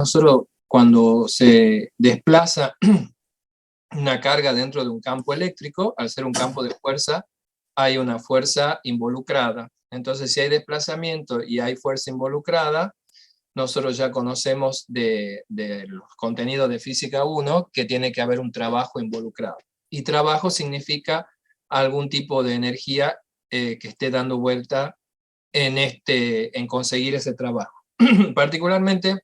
nosotros cuando se desplaza una carga dentro de un campo eléctrico, al ser un campo de fuerza, hay una fuerza involucrada. Entonces, si hay desplazamiento y hay fuerza involucrada, nosotros ya conocemos de los contenidos de Física 1 que tiene que haber un trabajo involucrado. Y trabajo significa algún tipo de energía que esté dando vuelta en conseguir ese trabajo. Particularmente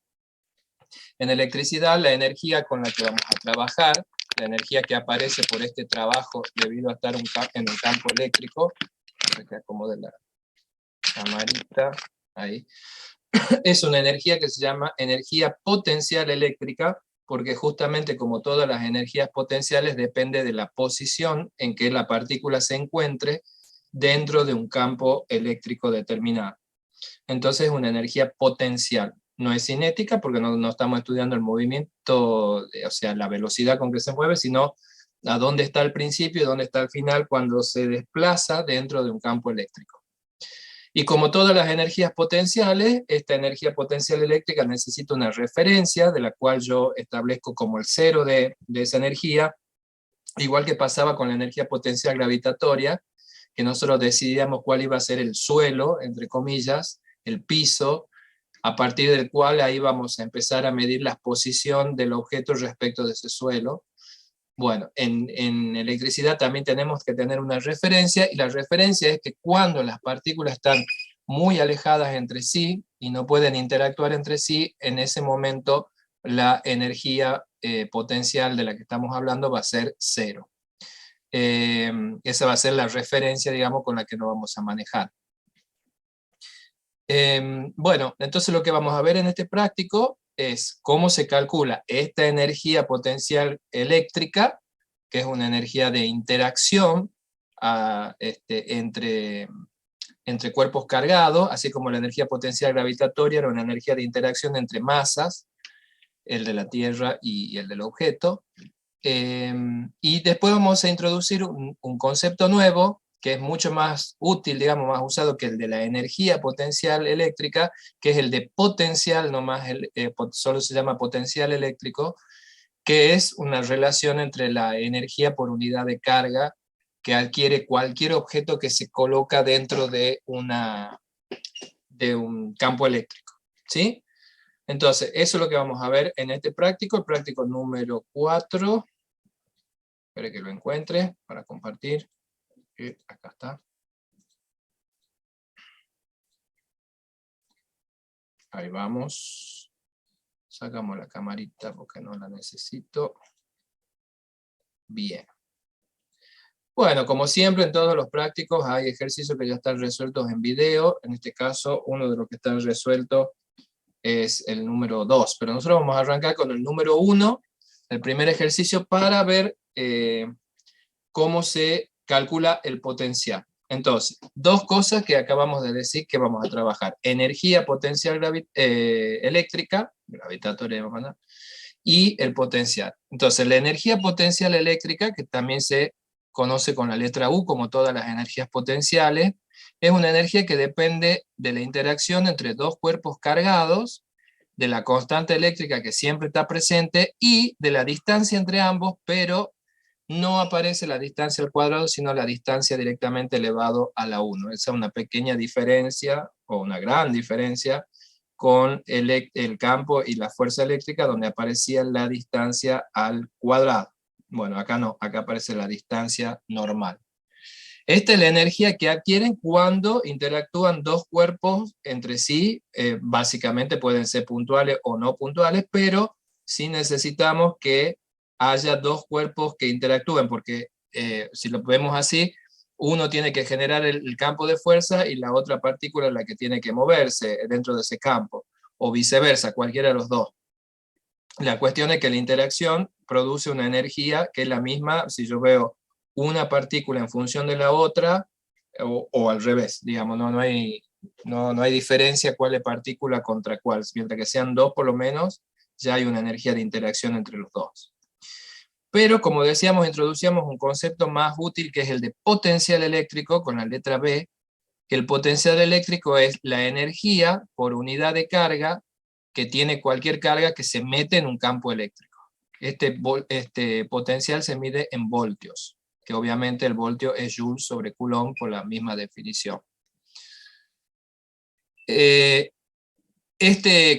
en electricidad, la energía con la que vamos a trabajar, la energía que aparece por este trabajo debido a estar en un campo eléctrico, que acomode la camarita, ahí, es una energía que se llama energía potencial eléctrica, porque justamente como todas las energías potenciales depende de la posición en que la partícula se encuentre dentro de un campo eléctrico determinado. Entonces es una energía potencial. No es cinética porque no estamos estudiando el movimiento, o sea, la velocidad con que se mueve, sino a dónde está el principio y dónde está el final cuando se desplaza dentro de un campo eléctrico. Y como todas las energías potenciales, esta energía potencial eléctrica necesita una referencia de la cual yo establezco como el cero de esa energía, igual que pasaba con la energía potencial gravitatoria, que nosotros decidíamos cuál iba a ser el suelo, entre comillas, el piso, a partir del cual ahí vamos a empezar a medir la posición del objeto respecto de ese suelo. Bueno, en electricidad también tenemos que tener una referencia, y la referencia es que cuando las partículas están muy alejadas entre sí y no pueden interactuar entre sí, en ese momento la energía potencial de la que estamos hablando va a ser cero. Esa va a ser la referencia, digamos, con la que nos vamos a manejar. Bueno, entonces lo que vamos a ver en este práctico es cómo se calcula esta energía potencial eléctrica, que es una energía de interacción entre cuerpos cargados, así como la energía potencial gravitatoria era una energía de interacción entre masas, el de la Tierra y el del objeto. Y después vamos a introducir un concepto nuevo, que es mucho más útil, digamos, más usado que el de la energía potencial eléctrica, que es el de potencial, nomás solo se llama potencial eléctrico, que es una relación entre la energía por unidad de carga que adquiere cualquier objeto que se coloca dentro de un campo eléctrico, ¿sí? Entonces, eso es lo que vamos a ver en este práctico, el práctico número 4. Espero que lo encuentre para compartir. Acá está. Ahí vamos. Sacamos la camarita porque no la necesito. Bien. Bueno, como siempre en todos los prácticos hay ejercicios que ya están resueltos en video. En este caso, uno de los que están resueltos es el número 2. Pero nosotros vamos a arrancar con el número 1, el primer ejercicio, para ver cómo se calcula el potencial. Entonces, dos cosas que acabamos de decir que vamos a trabajar: energía potencial eléctrica, gravitatoria, y el potencial. Entonces, la energía potencial eléctrica, que también se conoce con la letra U, como todas las energías potenciales, es una energía que depende de la interacción entre dos cuerpos cargados, de la constante eléctrica que siempre está presente y de la distancia entre ambos, pero no aparece la distancia al cuadrado, sino la distancia directamente elevado a la 1. Esa es una pequeña diferencia, o una gran diferencia, con el campo y la fuerza eléctrica, donde aparecía la distancia al cuadrado. Bueno, acá no, acá aparece la distancia normal. Esta es la energía que adquieren cuando interactúan dos cuerpos entre sí. Básicamente pueden ser puntuales o no puntuales, pero sí necesitamos que haya dos cuerpos que interactúen, porque si lo vemos así, uno tiene que generar el campo de fuerza y la otra partícula es la que tiene que moverse dentro de ese campo, o viceversa, cualquiera de los dos. La cuestión es que la interacción produce una energía que es la misma si yo veo una partícula en función de la otra, o al revés, digamos, no hay diferencia cuál es partícula contra cuál. Mientras que sean dos por lo menos, ya hay una energía de interacción entre los dos. Pero como decíamos, introducíamos un concepto más útil, que es el de potencial eléctrico, con la letra B, que el potencial eléctrico es la energía por unidad de carga que tiene cualquier carga que se mete en un campo eléctrico. Este potencial se mide en voltios, que obviamente el voltio es joules sobre coulomb por la misma definición. Este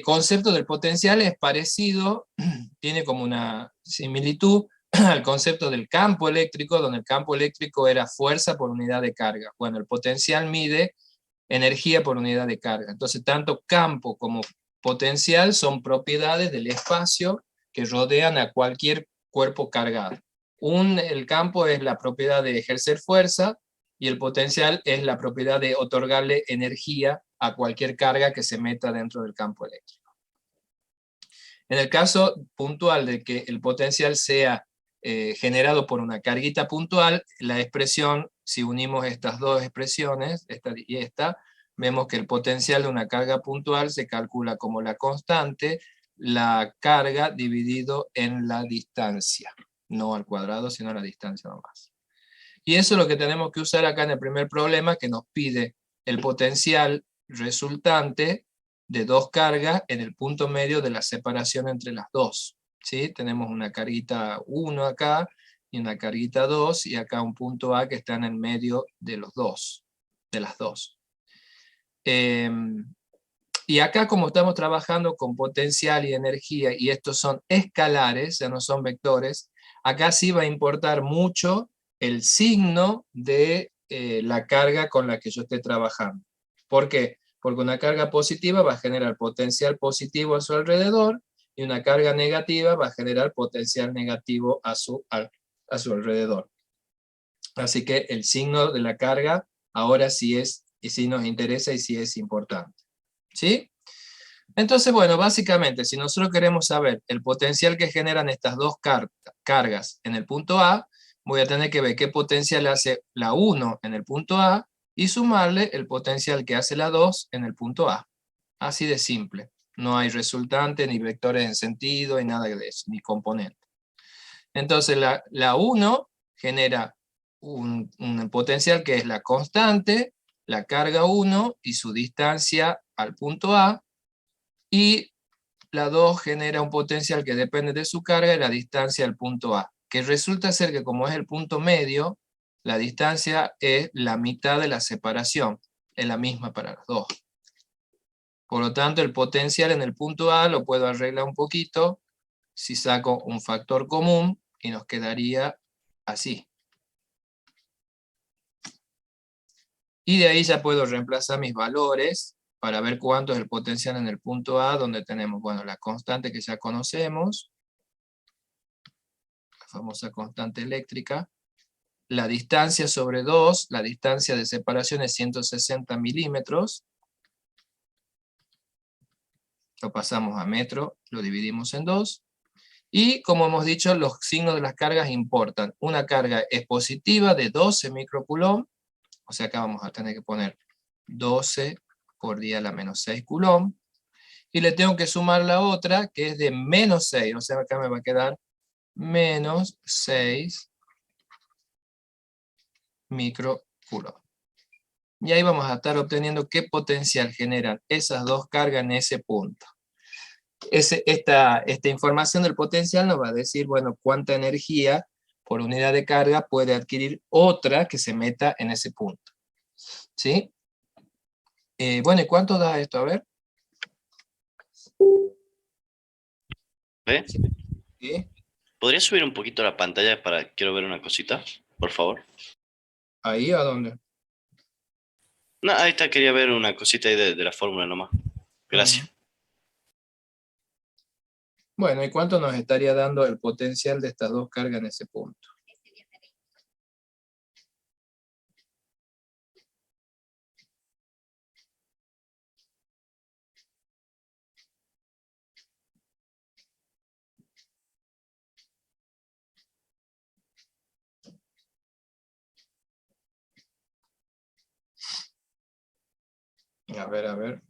concepto del potencial es parecido, tiene como una similitud al concepto del campo eléctrico, donde el campo eléctrico era fuerza por unidad de carga. Bueno, el potencial mide energía por unidad de carga. Entonces, tanto campo como potencial son propiedades del espacio que rodean a cualquier cuerpo cargado. El campo es la propiedad de ejercer fuerza y el potencial es la propiedad de otorgarle energía a cualquier carga que se meta dentro del campo eléctrico. En el caso puntual de que el potencial sea generado por una carguita puntual, la expresión, si unimos estas dos expresiones, esta y esta, vemos que el potencial de una carga puntual se calcula como la constante, la carga dividido en la distancia, no al cuadrado, sino a la distancia nomás. Y eso es lo que tenemos que usar acá en el primer problema, que nos pide el potencial resultante de dos cargas en el punto medio de la separación entre las dos. ¿Sí? Tenemos una carguita 1 acá y una carguita 2, y acá un punto A que está en el medio de los dos, de las dos. Y acá, como estamos trabajando con potencial y energía, y estos son escalares, ya no son vectores, acá sí va a importar mucho el signo de la carga con la que yo esté trabajando. ¿Por qué? Porque una carga positiva va a generar potencial positivo a su alrededor, y una carga negativa va a generar potencial negativo a su alrededor. Así que el signo de la carga ahora sí es, y sí nos interesa y sí es importante. ¿Sí? Entonces, bueno, básicamente, si nosotros queremos saber el potencial que generan estas dos cargas en el punto A, voy a tener que ver qué potencial hace la 1 en el punto A y sumarle el potencial que hace la 2 en el punto A. Así de simple. No hay resultante, ni vectores en sentido, ni nada de eso, ni componente. Entonces, la 1 genera un potencial que es la constante, la carga 1 y su distancia al punto A, y la 2 genera un potencial que depende de su carga y la distancia al punto A, que resulta ser que como es el punto medio, la distancia es la mitad de la separación, es la misma para los dos. Por lo tanto, el potencial en el punto A lo puedo arreglar un poquito si saco un factor común y nos quedaría así. Y de ahí ya puedo reemplazar mis valores para ver cuánto es el potencial en el punto A, donde tenemos, bueno, la constante que ya conocemos, la famosa constante eléctrica, la distancia sobre 2, la distancia de separación es 160 milímetros, lo pasamos a metro, lo dividimos en 2, y como hemos dicho, los signos de las cargas importan. Una carga es positiva de 12 microcoulomb, o sea, acá vamos a tener que poner 12 por 10 a la menos 6 coulomb, y le tengo que sumar la otra, que es de menos 6, o sea, acá me va a quedar menos 6 microcoulomb. Y ahí vamos a estar obteniendo qué potencial generan esas dos cargas en ese punto. Esta información del potencial nos va a decir, bueno, cuánta energía por unidad de carga puede adquirir otra que se meta en ese punto. ¿Sí? Bueno, ¿y cuánto da esto? A ver. ¿Ve? ¿Sí? ¿Podrías subir un poquito la pantalla para quiero ver una cosita, por favor? ¿Ahí a dónde? No, ahí está, quería ver una cosita ahí de la fórmula nomás. Gracias. Ujú. Bueno, ¿y cuánto nos estaría dando el potencial de estas dos cargas en ese punto? A ver, a ver.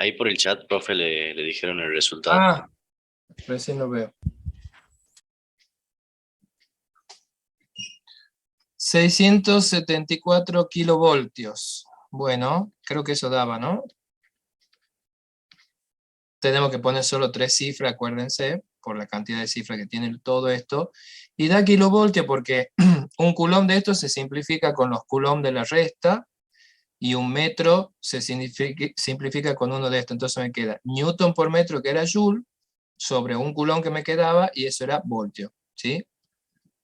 Ahí por el chat, profe, le dijeron el resultado. Ah, recién lo veo. 674 kilovoltios. Bueno, creo que eso daba, ¿no? Tenemos que poner solo 3 cifras, acuérdense, por la cantidad de cifras que tiene todo esto. Y da kilovoltio porque un coulomb de esto se simplifica con los coulomb de la resta, y un metro se simplifica con uno de estos. Entonces me queda newton por metro, que era joule, sobre un coulomb que me quedaba, y eso era voltio. ¿Sí?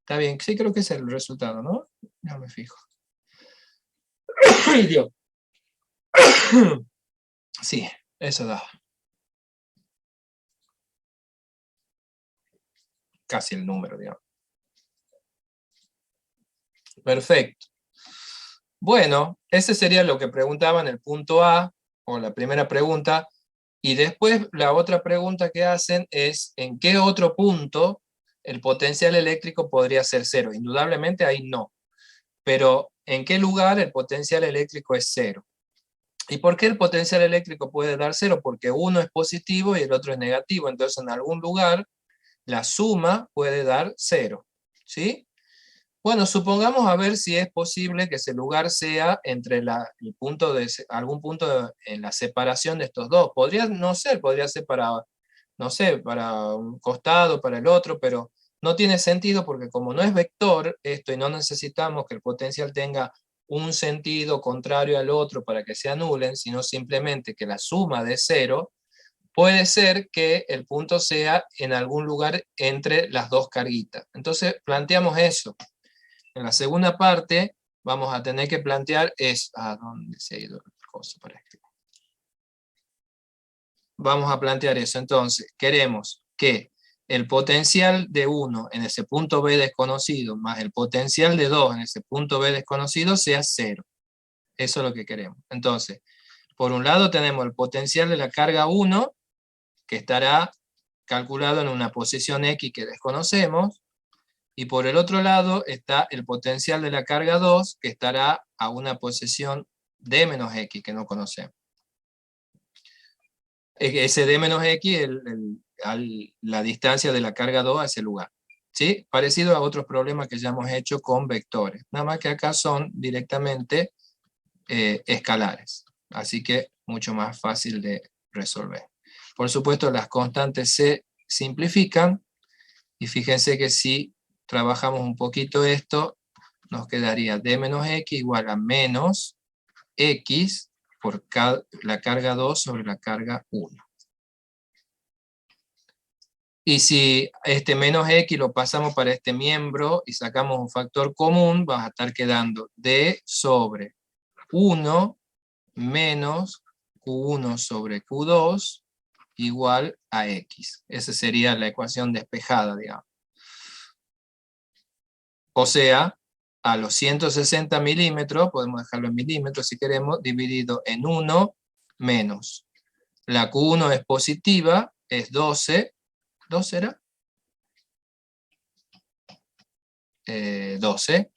Está bien, sí, creo que ese es el resultado, ¿no? Ya me fijo. ¡Ay, Dios! Sí, eso da. Casi el número, digamos. Perfecto. Bueno, ese sería lo que preguntaba en el punto A, o la primera pregunta. Y después la otra pregunta que hacen es, ¿en qué otro punto el potencial eléctrico podría ser cero? Indudablemente ahí no. Pero ¿en qué lugar el potencial eléctrico es cero? ¿Y por qué el potencial eléctrico puede dar cero? Porque uno es positivo y el otro es negativo. Entonces en algún lugar la suma puede dar cero. ¿Sí? Bueno, supongamos a ver si es posible que ese lugar sea entre el punto de, algún punto en la separación de estos dos. Podría no ser, podría ser para, no sé, para un costado, para el otro, pero no tiene sentido porque como no es vector esto y no necesitamos que el potencial tenga un sentido contrario al otro para que se anulen, sino simplemente que la suma de cero, puede ser que el punto sea en algún lugar entre las dos carguitas. Entonces planteamos eso. En la segunda parte vamos a tener que plantear es, ¿dónde se ha ido el coso para escribir? Vamos a plantear eso. Entonces, queremos que el potencial de 1 en ese punto B desconocido más el potencial de 2 en ese punto B desconocido sea 0. Eso es lo que queremos. Entonces, por un lado tenemos el potencial de la carga 1, que estará calculado en una posición X que desconocemos, y por el otro lado está el potencial de la carga 2, que estará a una posición D menos X, que no conocemos. Ese D menos X es la distancia de la carga 2 a ese lugar. ¿Sí? Parecido a otros problemas que ya hemos hecho con vectores. Nada más que acá son directamente escalares. Así que mucho más fácil de resolver. Por supuesto, las constantes se simplifican. Y fíjense que si trabajamos un poquito esto, nos quedaría D menos X igual a menos X por la carga 2 sobre la carga 1. Y si este menos X lo pasamos para este miembro y sacamos un factor común, va a estar quedando D sobre 1 menos Q1 sobre Q2 igual a X. Esa sería la ecuación despejada, digamos. O sea, a los 160 milímetros, podemos dejarlo en milímetros si queremos, dividido en 1 menos. La Q1 es positiva, es 12. ¿12 era? 12.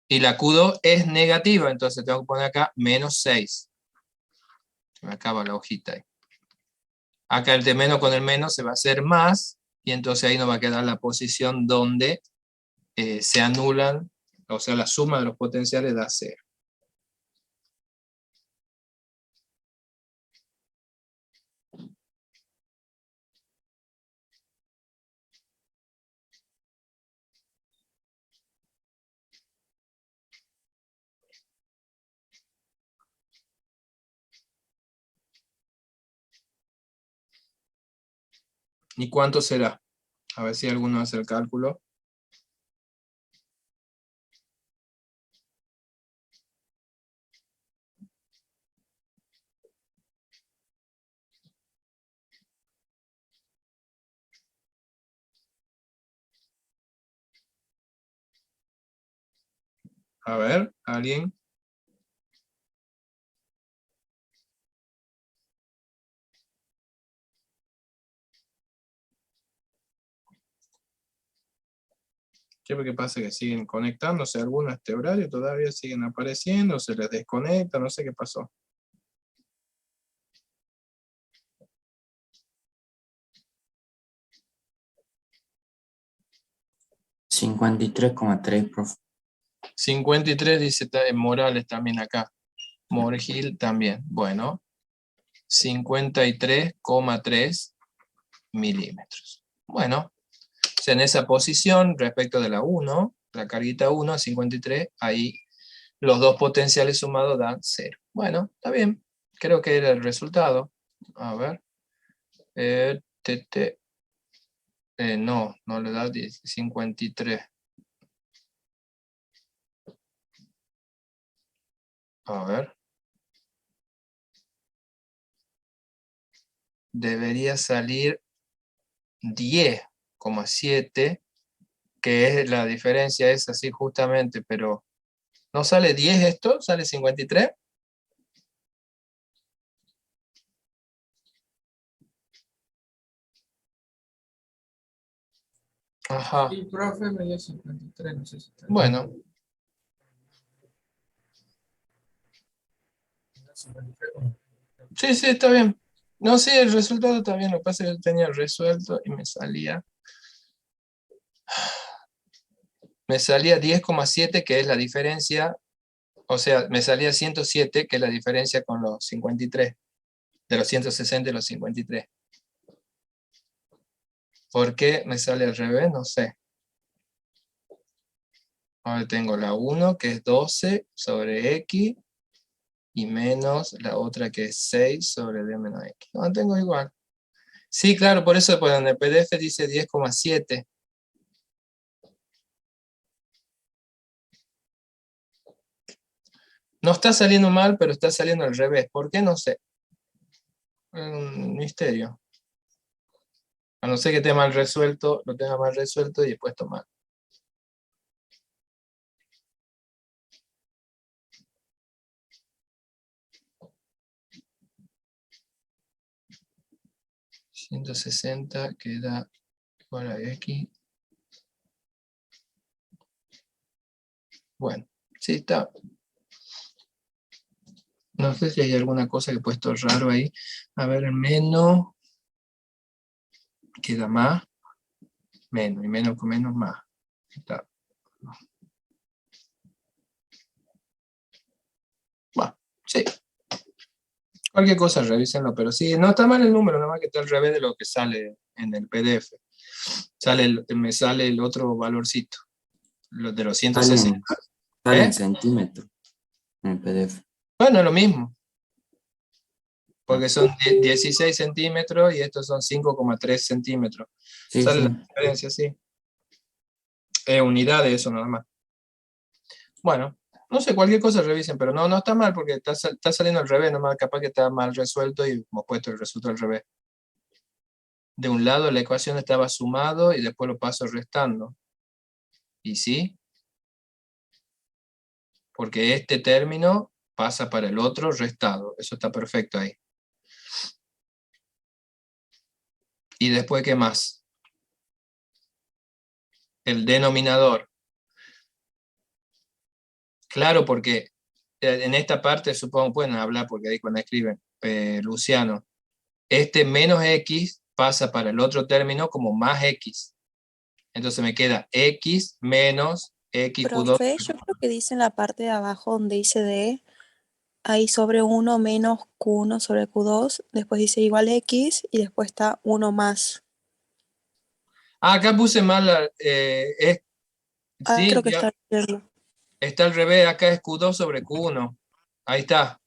Y la Q2 es negativa, entonces tengo que poner acá menos 6. Se me acaba la hojita ahí. Acá el de menos con el menos se va a hacer más, y entonces ahí nos va a quedar la posición donde se anulan, o sea, la suma de los potenciales da 0. ¿Y cuánto será? A ver si alguno hace el cálculo. A ver, ¿alguien? ¿Qué pasa? Que siguen conectándose algunos a este horario, todavía siguen apareciendo, se les desconecta, no sé qué pasó. 53,3, profe. 53 dice Morales también acá. Morgil también. Bueno, 53,3 milímetros. Bueno, o sea, en esa posición respecto de la 1, la carguita 1 a 53, ahí los dos potenciales sumados dan 0. Bueno, está bien. Creo que era el resultado. A ver. No le da 53. A ver. Debería salir 10,7, que es la diferencia, es así justamente, pero ¿no sale 10 esto? ¿Sale 53? Ajá. Sí, profe, me dio 53, no sé si está bien. Bueno, 53. sí, está bien. No, sí, el resultado está bien. Lo que pasa es que yo tenía resuelto y me salía 10,7, que es la diferencia. O sea, me salía 107, que es la diferencia con los 53. De los 160 y los 53. ¿Por qué me sale al revés? No sé. Ahora tengo la 1, que es 12 sobre x, y menos la otra, que es 6 sobre d menos x. No, tengo igual. Sí, claro, por eso pues, en el PDF dice 10,7. No está saliendo mal, pero está saliendo al revés. ¿Por qué? No sé. Es un misterio. A no ser que esté mal resuelto, lo tenga mal resuelto y puesto mal. $160 queda igual a x. Bueno, sí está. No sé si hay alguna cosa que he puesto raro ahí. A ver, menos. Queda más. Menos. Y menos con menos más. Está. Bueno, sí. Cualquier cosa, revísenlo. Pero sí, no está mal el número, nada más que está al revés de lo que sale en el PDF. Me sale el otro valorcito. Los de los 160. Sale ¿Eh? en centímetros en el PDF. Bueno, es lo mismo. Porque son 16 centímetros y estos son 5,3 centímetros. Sí, Sale sí. la diferencia, sí. Es unidad de eso nada más. Bueno, no sé, cualquier cosa revisen, pero no está mal porque está saliendo al revés, nomás capaz que está mal resuelto y hemos puesto el resultado al revés. De un lado la ecuación estaba sumado y después lo paso restando. ¿Y sí? Porque este término pasa para el otro restado. Eso está perfecto ahí. ¿Y después qué más? El denominador. Claro, porque en esta parte supongo pueden hablar porque ahí cuando escriben, Luciano, este menos x pasa para el otro término como más x. Entonces me queda x menos x Q2. Profe, yo creo que dice en la parte de abajo donde dice D, ahí sobre 1 menos Q1 sobre Q2, después dice igual X y después está 1 más. Ah, acá puse mal, Ah, sí, creo que ya, está bien. está al revés, acá es Q2 sobre Q1. Ahí está.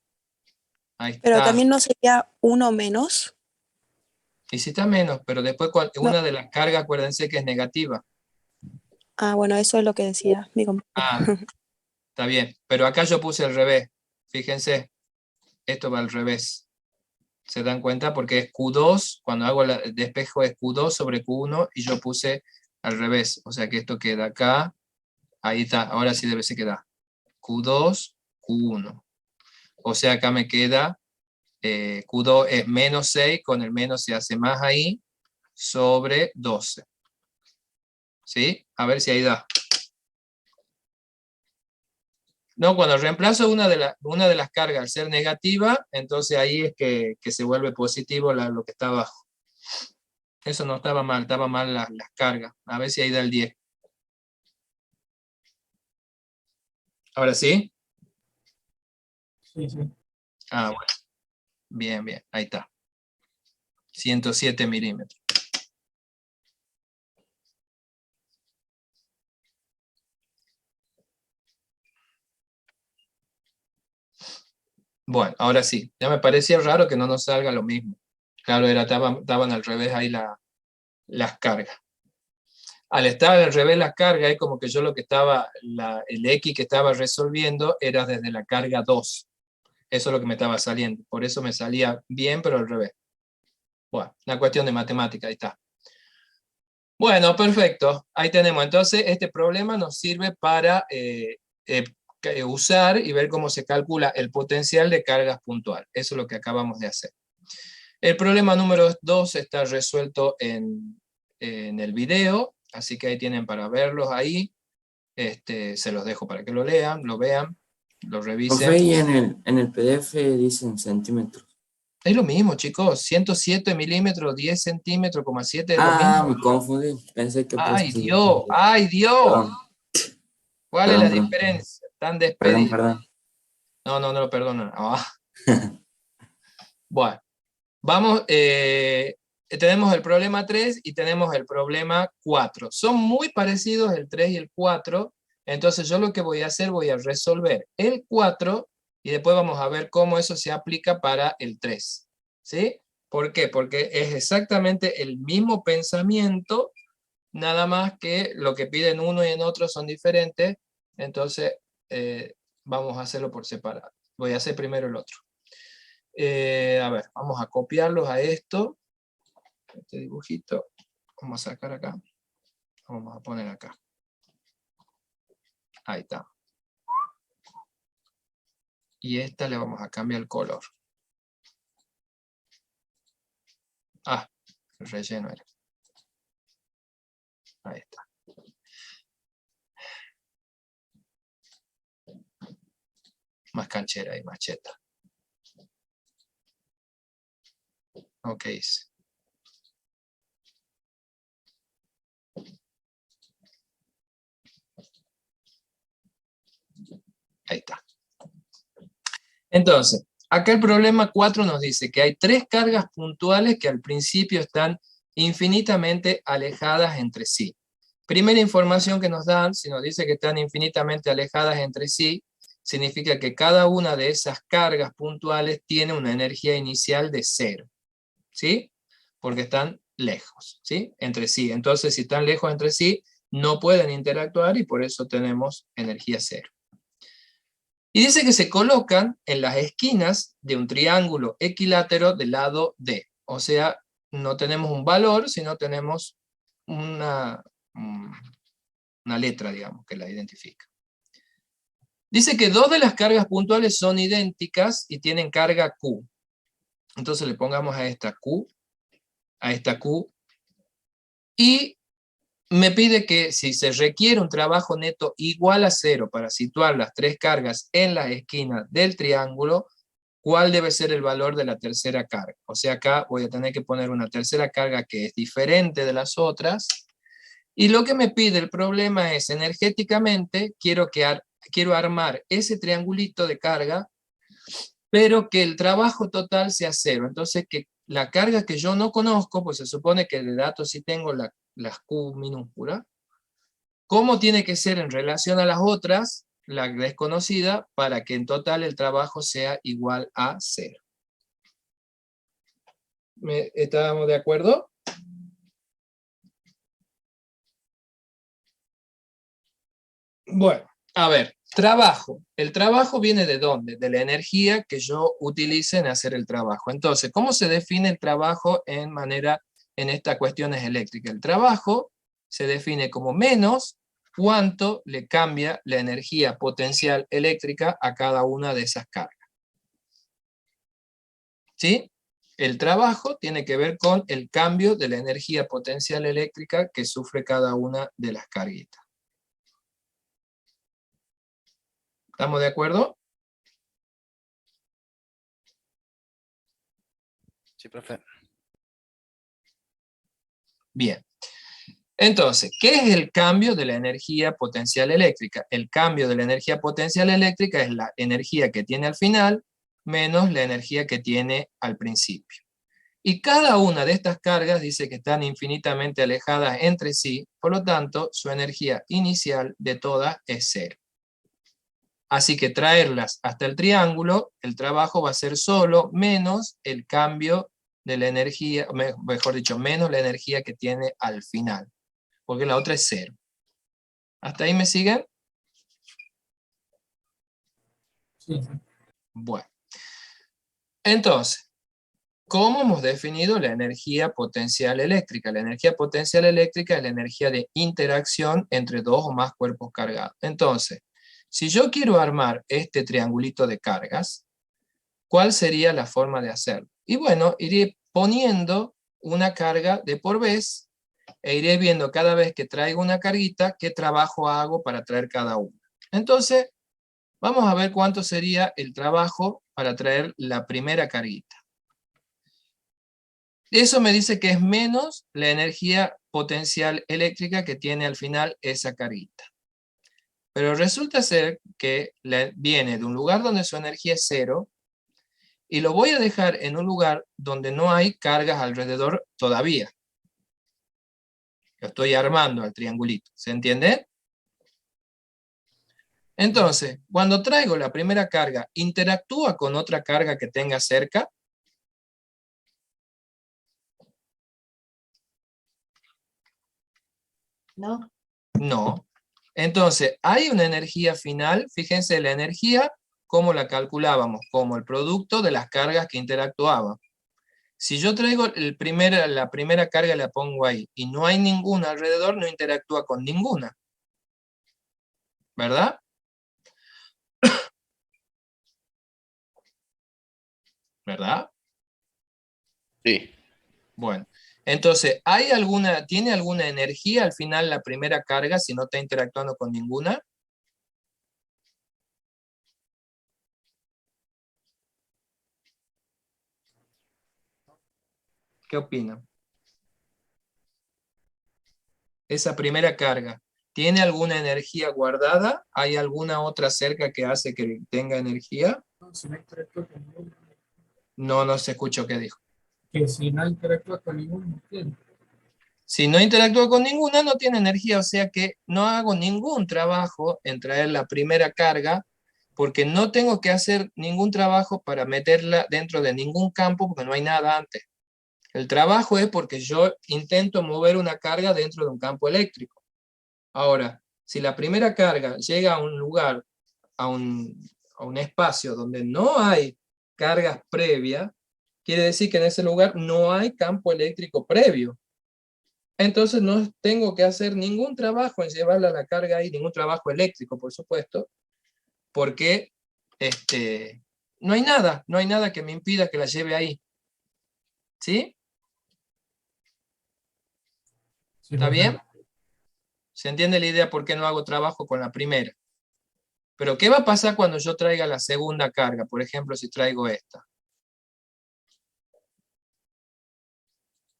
Ahí Pero está. también no sería 1 menos. Y si está menos, pero después No. una de las cargas, acuérdense que es negativa. Ah, bueno, eso es lo que decía mi compañero. Ah, está bien. Pero acá yo puse al revés. Fíjense, esto va al revés. ¿Se dan cuenta? Porque es Q2, cuando hago el despejo es Q2 sobre Q1 y yo puse al revés. O sea que esto queda acá. Ahí está, ahora sí debe se quedar. Q2, Q1. O sea, acá me queda, Q2 es menos 6, con el menos se hace más ahí, sobre 12. ¿Sí? A ver si ahí da. No, cuando reemplazo una de las cargas al ser negativa, entonces ahí es que se vuelve positivo lo que está abajo. Eso no estaba mal las cargas. A ver si ahí da el 10. ¿Ahora sí? Sí, sí. Ah, bueno. Bien, bien. Ahí está. 107 milímetros. Bueno, ahora sí. Ya me parecía raro que no nos salga lo mismo. Claro, estaban al revés ahí las cargas. Al estar al revés las cargas, es como que yo lo que estaba, el X que estaba resolviendo era desde la carga 2. Eso es lo que me estaba saliendo. Por eso me salía bien, pero al revés. Bueno, una cuestión de matemática, ahí está. Bueno, perfecto. Ahí tenemos. Entonces, este problema nos sirve para usar y ver cómo se calcula el potencial de cargas puntual. Eso es lo que acabamos de hacer. El problema número 2 está resuelto en el video, así que ahí tienen para verlos ahí. Se los dejo para que lo lean, lo vean, lo revisen. Profe, y en el PDF dicen centímetros. Es lo mismo, chicos. 107 milímetros, 10 centímetros, 7 es lo Ah, mismo. me confundí. Pensé que ¡Ay, puesto. Dios! ¡Ay, Dios! Perdón, ¿Cuál es la perdón. diferencia? Están Perdón, despedidos. perdón. No lo perdonan. Ah. Bueno, vamos. Tenemos el problema 3 y tenemos el problema 4. Son muy parecidos el 3 y el 4. Entonces yo lo que voy a hacer, voy a resolver el 4 y después vamos a ver cómo eso se aplica para el 3. ¿Sí? ¿Por qué? Porque es exactamente el mismo pensamiento, nada más que lo que piden uno y en otro son diferentes. Entonces vamos a hacerlo por separado. Voy a hacer primero el otro. A ver, vamos a copiarlos a esto. Este dibujito. Vamos a sacar acá. Vamos a poner acá. Ahí está. Y esta le vamos a cambiar el color. Ah, el relleno era. Ahí está. Más canchera y más cheta. Ok. Ahí está. Entonces, acá el problema 4 nos dice que hay 3 cargas puntuales que al principio están infinitamente alejadas entre sí. Primera información que nos dan, si nos dice que están infinitamente alejadas entre sí, significa que cada una de esas cargas puntuales tiene una energía inicial de 0, ¿sí? Porque están lejos, ¿sí? Entre sí. Entonces, si están lejos entre sí, no pueden interactuar y por eso tenemos energía 0. Y dice que se colocan en las esquinas de un triángulo equilátero del lado D. O sea, no tenemos un valor, sino tenemos una letra, digamos, que la identifica. Dice que 2 de las cargas puntuales son idénticas y tienen carga Q. Entonces le pongamos a esta Q, y me pide que si se requiere un trabajo neto igual a 0 para situar las 3 cargas en las esquinas del triángulo, ¿cuál debe ser el valor de la tercera carga? O sea, acá voy a tener que poner una tercera carga que es diferente de las otras. Y lo que me pide el problema es, energéticamente, quiero armar ese triangulito de carga, pero que el trabajo total sea 0. Entonces, que la carga que yo no conozco, pues se supone que de datos sí tengo las Q minúsculas, ¿cómo tiene que ser en relación a las otras, la desconocida, para que en total el trabajo sea igual a 0? ¿Estábamos de acuerdo? Bueno, a ver, trabajo. ¿El trabajo viene de dónde? De la energía que yo utilice en hacer el trabajo. Entonces, ¿cómo se define el trabajo en estas cuestiones eléctricas? El trabajo se define como menos cuánto le cambia la energía potencial eléctrica a cada una de esas cargas. ¿Sí? El trabajo tiene que ver con el cambio de la energía potencial eléctrica que sufre cada una de las carguitas. ¿Estamos de acuerdo? Sí, profe. Bien. Entonces, ¿qué es el cambio de la energía potencial eléctrica? El cambio de la energía potencial eléctrica es la energía que tiene al final menos la energía que tiene al principio. Y cada una de estas cargas dice que están infinitamente alejadas entre sí, por lo tanto, su energía inicial de todas es cero. Así que traerlas hasta el triángulo, el trabajo va a ser solo menos el cambio de la energía, mejor dicho, menos la energía que tiene al final, porque la otra es cero. ¿Hasta ahí me siguen? Sí. Bueno. Entonces, ¿cómo hemos definido la energía potencial eléctrica? La energía potencial eléctrica es la energía de interacción entre dos o más cuerpos cargados. Entonces, si yo quiero armar este triangulito de cargas, ¿cuál sería la forma de hacerlo? Y bueno, iré poniendo una carga de por vez e iré viendo cada vez que traigo una carguita qué trabajo hago para traer cada una. Entonces, vamos a ver cuánto sería el trabajo para traer la primera carguita. Eso me dice que es menos la energía potencial eléctrica que tiene al final esa carguita. Pero resulta ser que viene de un lugar donde su energía es cero y lo voy a dejar en un lugar donde no hay cargas alrededor todavía. Lo estoy armando al triangulito, ¿se entiende? Entonces, cuando traigo la primera carga, ¿interactúa con otra carga que tenga cerca? No. No. Entonces, hay una energía final, fíjense la energía, ¿cómo la calculábamos? Como el producto de las cargas que interactuaban. Si yo traigo la primera carga y la pongo ahí, y no hay ninguna alrededor, no interactúa con ninguna. ¿Verdad? ¿Verdad? Sí. Bueno, entonces, ¿tiene alguna energía al final la primera carga si no está interactuando con ninguna? ¿Qué opinan? Esa primera carga, ¿tiene alguna energía guardada? ¿Hay alguna otra cerca que hace que tenga energía? No, si no interactúa con ninguno. No se escuchó qué dijo. Que si no interactúa con ninguno, no tiene. Si no interactúa con ninguna, no tiene energía, o sea que no hago ningún trabajo en traer la primera carga, porque no tengo que hacer ningún trabajo para meterla dentro de ningún campo, porque no hay nada antes. El trabajo es porque yo intento mover una carga dentro de un campo eléctrico. Ahora, si la primera carga llega a un lugar, a un espacio donde no hay cargas previas, quiere decir que en ese lugar no hay campo eléctrico previo. Entonces no tengo que hacer ningún trabajo en llevarla a la carga ahí, ningún trabajo eléctrico, por supuesto, porque no hay nada que me impida que la lleve ahí. ¿Sí? Sí, ¿Está bien? perfecto. ¿Se entiende la idea por qué no hago trabajo con la primera? Pero ¿qué va a pasar cuando yo traiga la segunda carga? Por ejemplo, si traigo esta.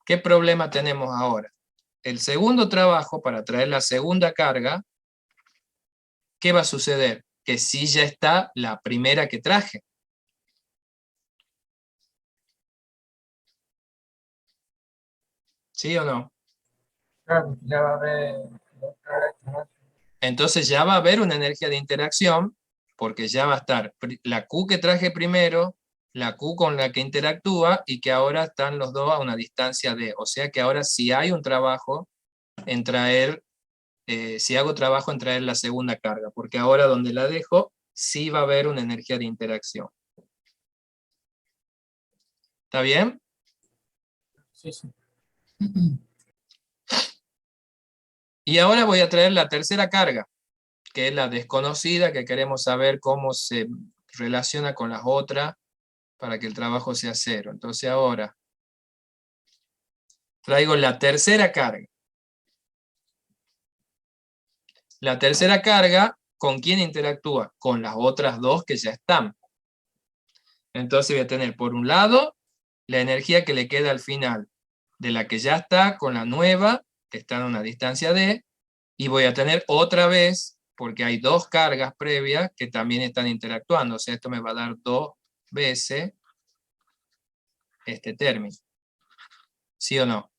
¿Qué problema tenemos ahora? El segundo trabajo para traer la segunda carga, ¿qué va a suceder? Que sí ya está la primera que traje. ¿Sí o no? Claro, ya va a haber otra. Entonces ya va a haber una energía de interacción, porque ya va a estar la Q que traje primero, la Q con la que interactúa, y que ahora están los dos a una distancia de. O sea que ahora sí hay un trabajo en traer, si hago trabajo en traer la segunda carga, porque ahora donde la dejo, sí va a haber una energía de interacción. ¿Está bien? Sí, sí. Y ahora voy a traer la tercera carga, que es la desconocida, que queremos saber cómo se relaciona con las otras para que el trabajo sea cero. Entonces ahora traigo la tercera carga. La tercera carga, ¿con quién interactúa? Con las otras dos que ya están. Entonces voy a tener por un lado la energía que le queda al final de la que ya está con la nueva, que están a una distancia D, y voy a tener otra vez, porque hay dos cargas previas que también están interactuando, o sea, esto me va a dar 2 veces este término. ¿Sí o no?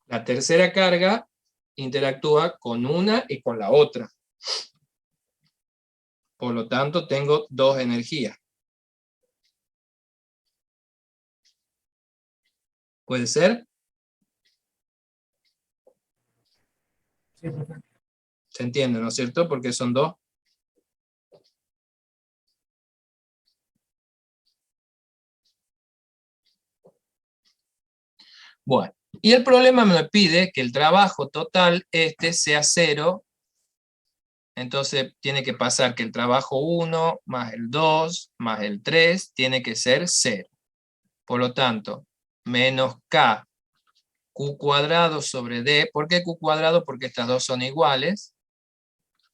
La tercera carga interactúa con una y con la otra. Por lo tanto, tengo 2 energías. ¿Puede ser? Sí, profe. ¿Se entiende, no es cierto? Porque son 2. Bueno, y el problema me pide que el trabajo total sea 0. Entonces tiene que pasar que el trabajo 1 más el 2 más el 3 tiene que ser 0. Por lo tanto, menos K Q cuadrado sobre D. ¿Por qué Q cuadrado? Porque estas dos son iguales.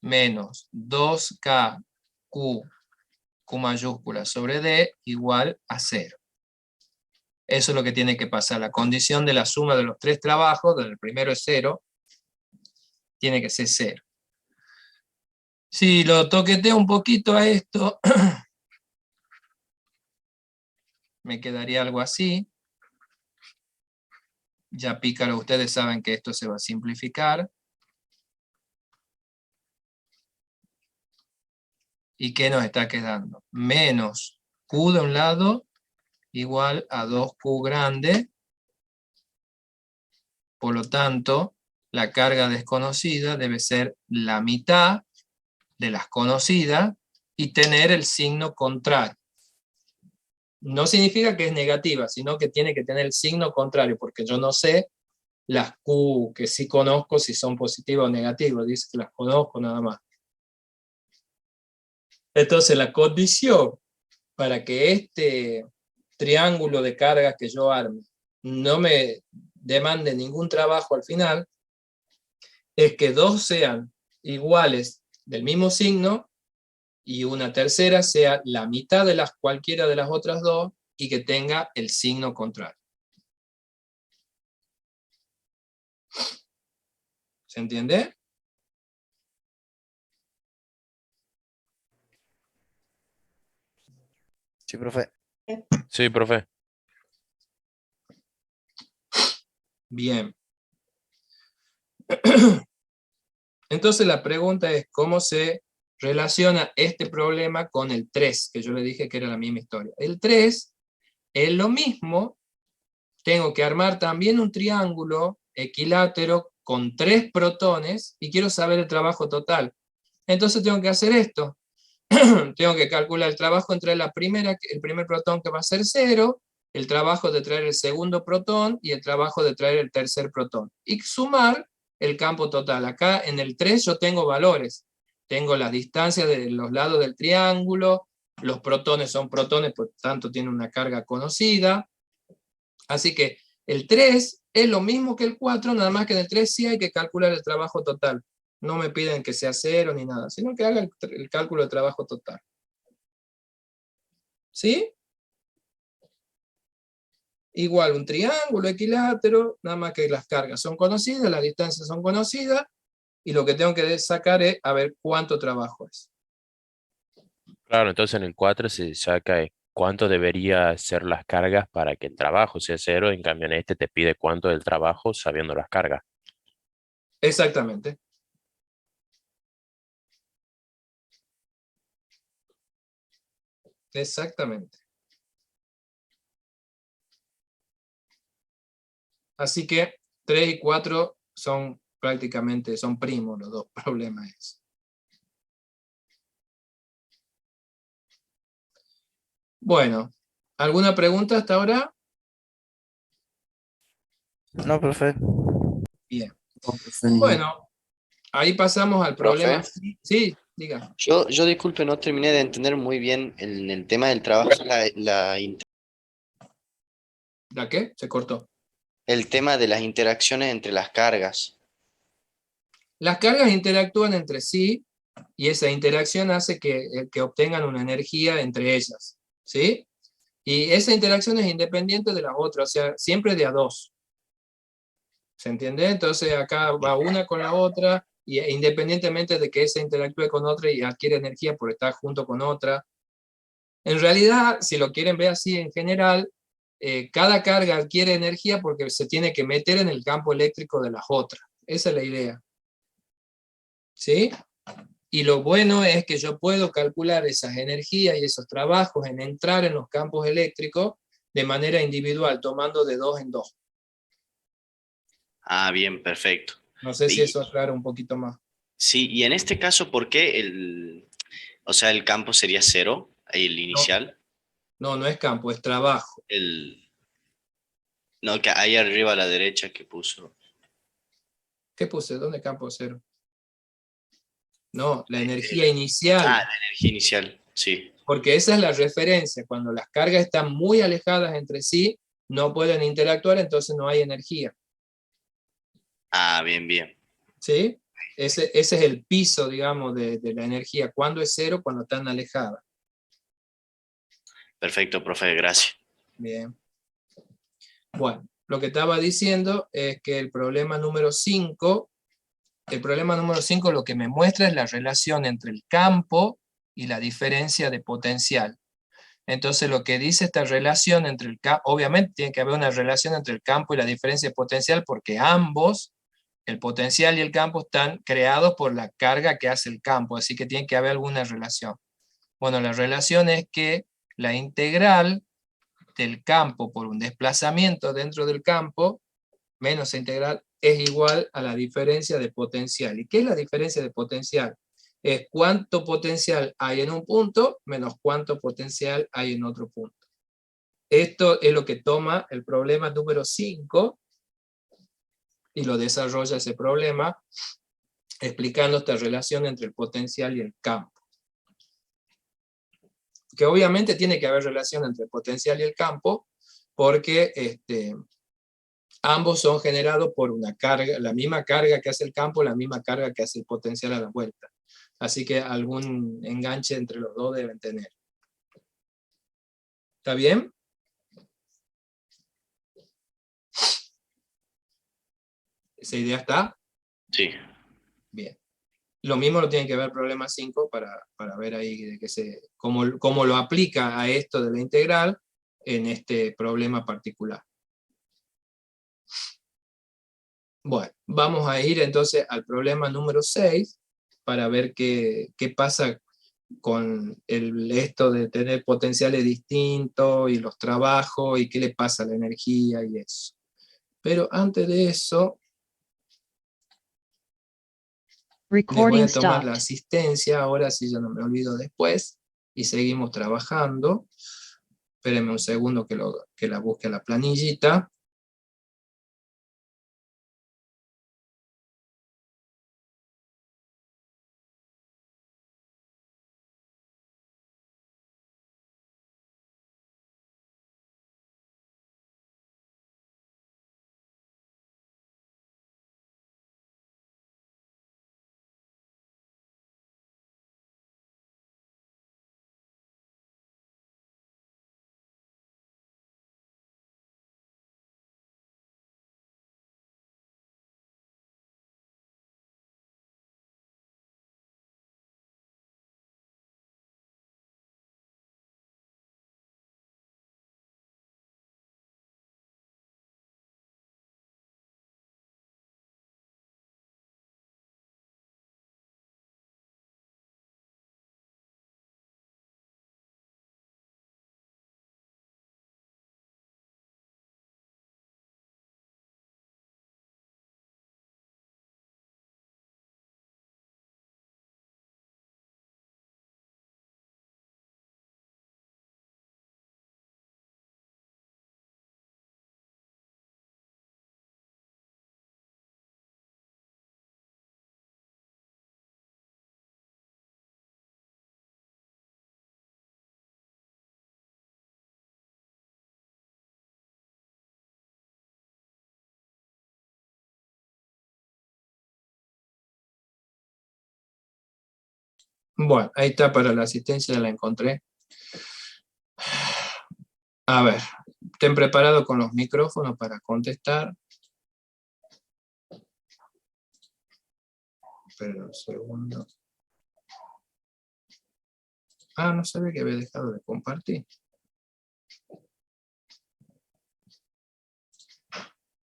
Menos 2K Q mayúscula sobre D igual a 0. Eso es lo que tiene que pasar. La condición de la suma de los 3 trabajos, donde el primero es 0, tiene que ser 0. Si lo toqueteo un poquito a esto, me quedaría algo así. Ya pícaro, ustedes saben que esto se va a simplificar. ¿Y qué nos está quedando? Menos Q de un lado igual a 2Q grande. Por lo tanto, la carga desconocida debe ser la mitad de las conocidas y tener el signo contrario. No significa que es negativa, sino que tiene que tener el signo contrario, porque yo no sé las Q que sí conozco si son positivas o negativas, dice que las conozco nada más. Entonces la condición para que este triángulo de cargas que yo arme no me demande ningún trabajo al final, es que 2 sean iguales del mismo signo y una tercera sea la mitad de cualquiera de las otras 2 y que tenga el signo contrario. ¿Se entiende? Sí, profe. Sí, profe. Bien. Entonces la pregunta es cómo se relaciona este problema con el 3, que yo le dije que era la misma historia. El 3 es lo mismo, tengo que armar también un triángulo equilátero con 3 protones y quiero saber el trabajo total. Entonces tengo que hacer esto. Tengo que calcular el trabajo entre el primer protón que va a ser 0, el trabajo de traer el segundo protón y el trabajo de traer el tercer protón. Y sumar el campo total. Acá en el 3 yo tengo valores. Tengo las distancias de los lados del triángulo, los protones son protones, por tanto tienen una carga conocida. Así que el 3 es lo mismo que el 4, nada más que en el 3 sí hay que calcular el trabajo total. No me piden que sea 0 ni nada, sino que haga el cálculo de trabajo total. ¿Sí? Igual un triángulo equilátero, nada más que las cargas son conocidas, las distancias son conocidas, y lo que tengo que sacar es a ver cuánto trabajo es. Claro, entonces en el 4 se saca cuánto debería ser las cargas para que el trabajo sea 0, en cambio en este te pide cuánto del trabajo sabiendo las cargas. Exactamente. Exactamente. Así que 3 y 4 son prácticamente, son primos los dos problemas. Bueno, ¿alguna pregunta hasta ahora? No, profe. Bien. No, profe, no. Bueno, ahí pasamos al problema. Profe. Sí, diga. Yo disculpe, no terminé de entender muy bien el tema del trabajo, ¿La qué? Se cortó. el tema de las interacciones entre las cargas. Las cargas interactúan entre sí y esa interacción hace que obtengan una energía entre ellas. ¿Sí? Y esa interacción es independiente de las otras, o sea, siempre de a dos. ¿Se entiende? Entonces acá va una con la otra, y independientemente de que esa interactúe con otra y adquiere energía por estar junto con otra. En realidad, si lo quieren ver así en general, cada carga adquiere energía porque se tiene que meter en el campo eléctrico de las otras. Esa es la idea. ¿Sí? Y lo bueno es que yo puedo calcular esas energías y esos trabajos en entrar en los campos eléctricos de manera individual, tomando de dos en dos. Ah, bien, perfecto. No sé si Y, eso aclara un poquito más. sí, y en este caso, ¿por qué o sea, el campo sería cero, el No, inicial? no es campo, es trabajo. No, que ahí arriba a la derecha que puso. ¿Qué puse? ¿Dónde campo cero? No, la energía inicial, La energía inicial, sí. porque esa es la referencia. Cuando las cargas están muy alejadas entre sí, no pueden interactuar, entonces no hay energía. Ah, bien, bien. ¿Sí? Ese es el piso, digamos, de la energía. ¿Cuándo es cero? Cuando están alejadas. Perfecto, profe, gracias. Bien. Bueno, lo que estaba diciendo es que el problema número 5 lo que me muestra es la relación entre el campo y la diferencia de potencial. Entonces lo que dice esta relación entre el campo, obviamente tiene que haber una relación entre el campo y la diferencia de potencial porque ambos, el potencial y el campo, están creados por la carga que hace el campo, así que tiene que haber alguna relación. Bueno, la relación es que la integral del campo por un desplazamiento dentro del campo menos integral es igual a la diferencia de potencial. ¿Y qué es la diferencia de potencial? Es cuánto potencial hay en un punto menos cuánto potencial hay en otro punto. Esto es lo que toma el problema número 5 y lo desarrolla ese problema explicando esta relación entre el potencial y el campo. Que obviamente tiene que haber relación entre el potencial y el campo porque ambos son generados por una carga, la misma carga que hace el campo, la misma carga que hace el potencial a la vuelta. Así que algún enganche entre los dos deben tener. ¿Está bien? ¿Esa idea está? Sí. Bien. Lo mismo lo tienen que ver el problema 5 para ver ahí de cómo lo aplica a esto de la integral en este problema particular. Bueno, vamos a ir entonces al problema número 6 para ver qué pasa con esto de tener potenciales distintos y los trabajos y qué le pasa a la energía y eso. Pero antes de eso, les voy a tomar la asistencia, ahora sí ya no me olvido después, y seguimos trabajando. Espérenme un segundo que la busque la planillita. Bueno, ahí está para la asistencia, la encontré. A ver, estén preparados con los micrófonos para contestar. Esperen un segundo. Ah, no sabía que había dejado de compartir.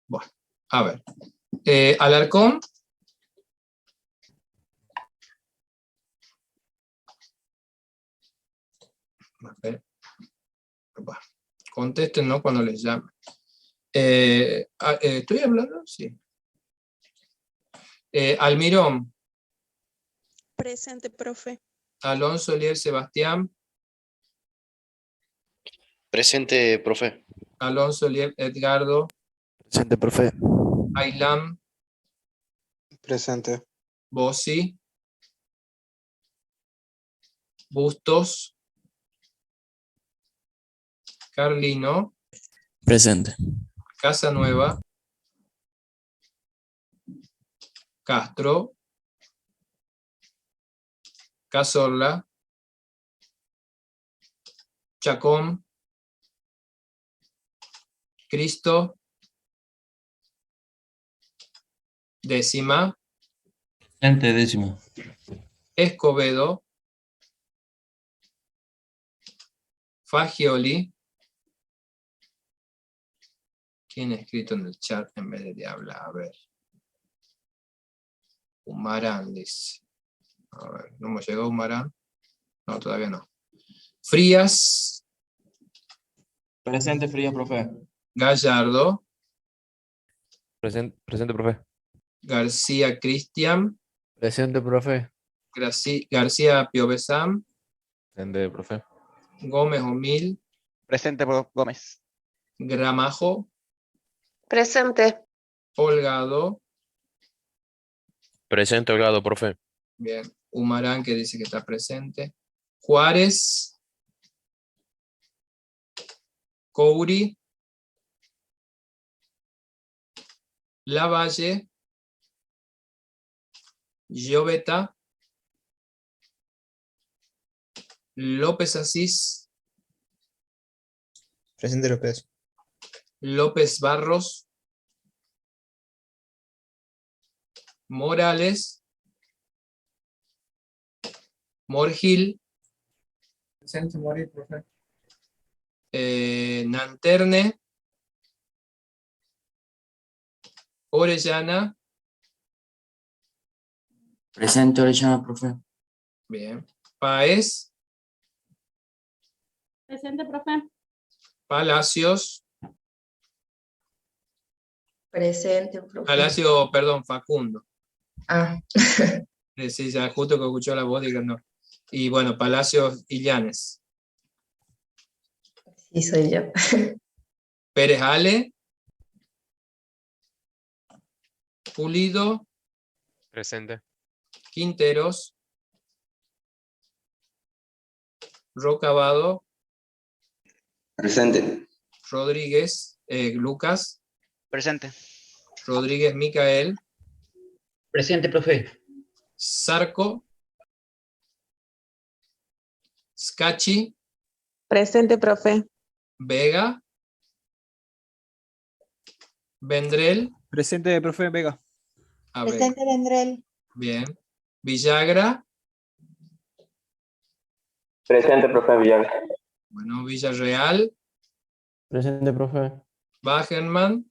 Bueno, a ver. Alarcón. A ver. Bueno, contesten, ¿no? Cuando les llame. ¿Estoy hablando? Sí. Almirón. Presente, profe. Alonso Eliel Sebastián. Presente, profe. Alonso Eliel Edgardo. Presente, profe. Aylam. Presente. Bossi. Bustos. Carlino. Presente. Casanueva. Castro. Cazorla. Chacón. Cristo. Décima. Presente, décimo. Escobedo. Fagioli. ¿Quién ha escrito en el chat en vez de hablar? A ver. Humarán, dice. A ver, ¿no hemos llegado a Humarán? No, todavía no. Frías. Presente, Frías, profe. Gallardo. Presente, profe. García Cristian. Presente, profe. García Piovesam. Presente, profe. Gómez Omil. Presente, Gómez. Gramajo. Presente. Holgado. Presente, Holgado, profe. Bien. Humarán, que dice que está presente. Juárez. Couri. Lavalle. Lloveta. López Asís. Presente López. López Barros. Morales. Morgil. Presente, morir, profe. Nanterne. Orellana. Presente, Orellana, profe. Bien. Páez. Presente, profe. Palacios. Presente, profe. Palacio, perdón, Facundo. Ah, Sí, ya justo que escuchó la voz, digo no. Y bueno, Palacios Illanes. sí, soy yo. Pérez Ale. Pulido. Presente. Quinteros. Rocabado. Presente. Rodríguez. Lucas. Presente. Rodríguez Micael. Presente, profe. Zarco. Scachi. Presente, profe. Vega. Vendrell. Presente, profe Vega. A ver, Presente, Vendrell. bien. Villagra. Presente, profe Villar. Bueno, Villarreal. Presente, profe. Bajenman.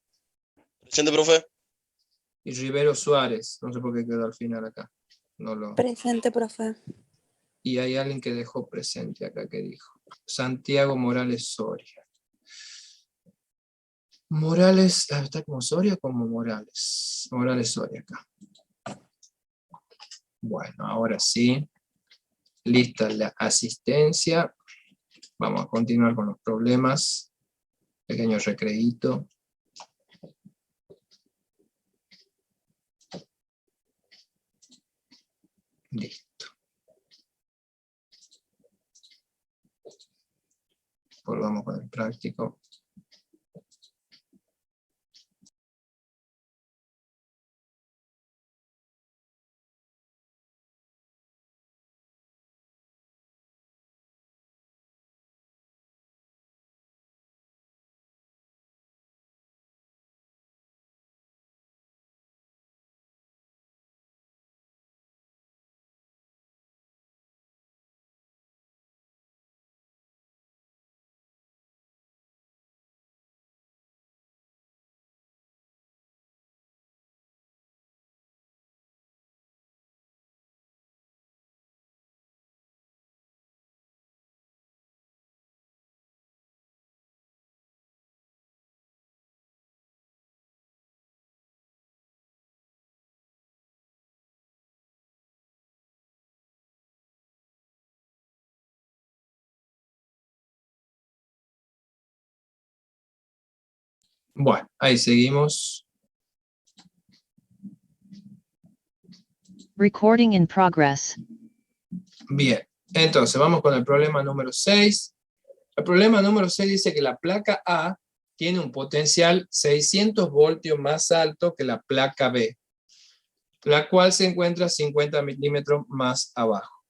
Presente, profe. Y Rivero Suárez. No sé por qué quedó al final acá. No lo... Presente, profe. Y hay alguien que dejó presente acá que dijo. Santiago Morales Soria. Morales, ¿está como Soria o como Morales? Morales Soria acá. Bueno, ahora sí. Lista la asistencia. Vamos a continuar con los problemas. Pequeño recreíto. Listo. Volvamos con el práctico. Bueno, ahí seguimos. Recording in progress. Bien, entonces vamos con el problema número 6. El problema número 6 dice que la placa A tiene un potencial 600 voltios más alto que la placa B, la cual se encuentra 50 milímetros más abajo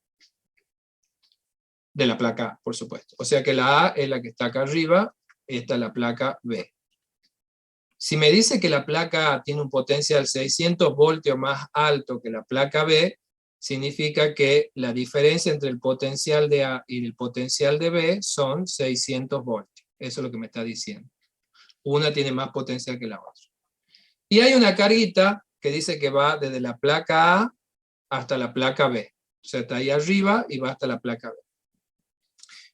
de la placa A, por supuesto. O sea que la A es la que está acá arriba, esta es la placa B. Si me dice que la placa A tiene un potencial 600 voltios más alto que la placa B, significa que la diferencia entre el potencial de A y el potencial de B son 600 voltios. Eso es lo que me está diciendo. Una tiene más potencial que la otra. Y hay una carguita que dice que va desde la placa A hasta la placa B. O sea, está ahí arriba y va hasta la placa B.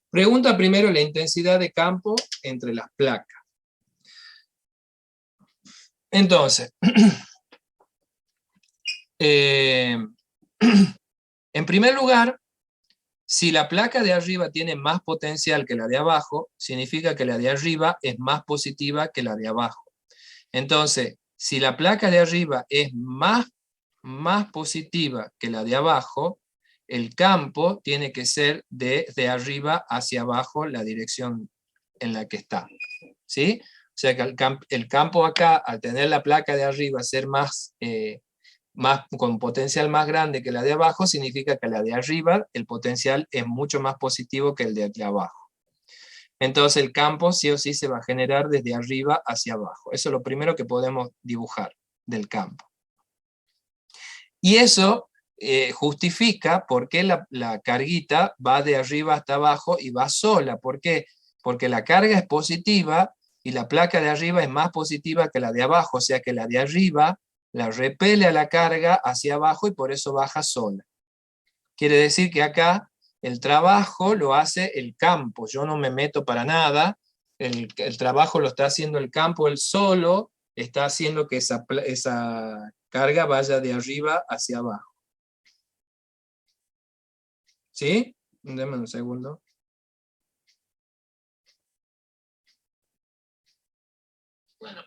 Pregunta primero la intensidad de campo entre las placas. Entonces, en primer lugar, si la placa de arriba tiene más potencial que la de abajo, significa que la de arriba es más positiva que la de abajo. Entonces, si la placa de arriba es más positiva que la de abajo, el campo tiene que ser de arriba hacia abajo la dirección en la que está. ¿Sí? O sea que el campo acá, al tener la placa de arriba ser con potencial más grande que la de abajo, significa que la de arriba, el potencial es mucho más positivo que el de abajo. Entonces el campo sí o sí se va a generar desde arriba hacia abajo. Eso es lo primero que podemos dibujar del campo. Y eso justifica por qué la carguita va de arriba hasta abajo y va sola. ¿Por qué? Porque la carga es positiva y la placa de arriba es más positiva que la de abajo, o sea que la de arriba la repele a la carga hacia abajo y por eso baja sola. Quiere decir que acá el trabajo lo hace el campo, yo no me meto para nada, el trabajo lo está haciendo el campo, él solo está haciendo que esa carga vaya de arriba hacia abajo. ¿Sí? Deme un segundo. Bueno.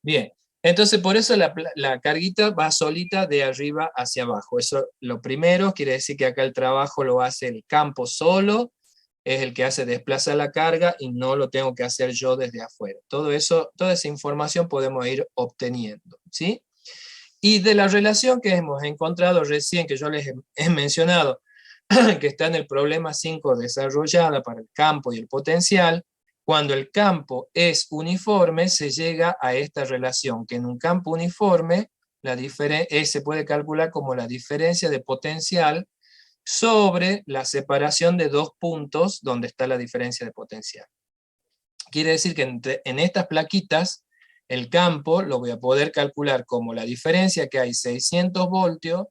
Bien, entonces por eso la carguita va solita de arriba hacia abajo. Eso lo primero, quiere decir que acá el trabajo lo hace el campo solo, es el que hace desplazar la carga y no lo tengo que hacer yo desde afuera. Todo eso, toda esa información podemos ir obteniendo, ¿sí? Y de la relación que hemos encontrado recién, que yo les he mencionado, que está en el problema 5 desarrollada para el campo y el potencial, cuando el campo es uniforme, se llega a esta relación, que en un campo uniforme se puede calcular como la diferencia de potencial sobre la separación de dos puntos donde está la diferencia de potencial. Quiere decir que en estas plaquitas, el campo lo voy a poder calcular como la diferencia que hay 600 voltios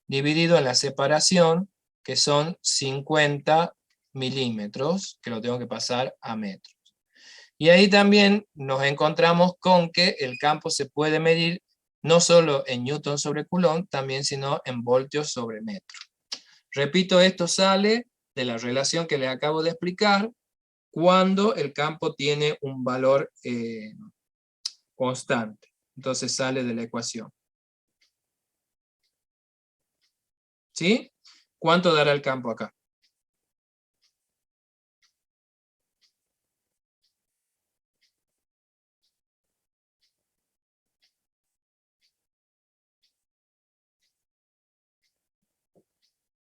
dividido en la separación, que son 50 milímetros, que lo tengo que pasar a metros. Y ahí también nos encontramos con que el campo se puede medir no solo en newton sobre coulomb, también sino en voltios sobre metro. Repito, esto sale de la relación que les acabo de explicar cuando el campo tiene un valor constante. Entonces sale de la ecuación. ¿Sí? ¿Cuánto dará el campo acá?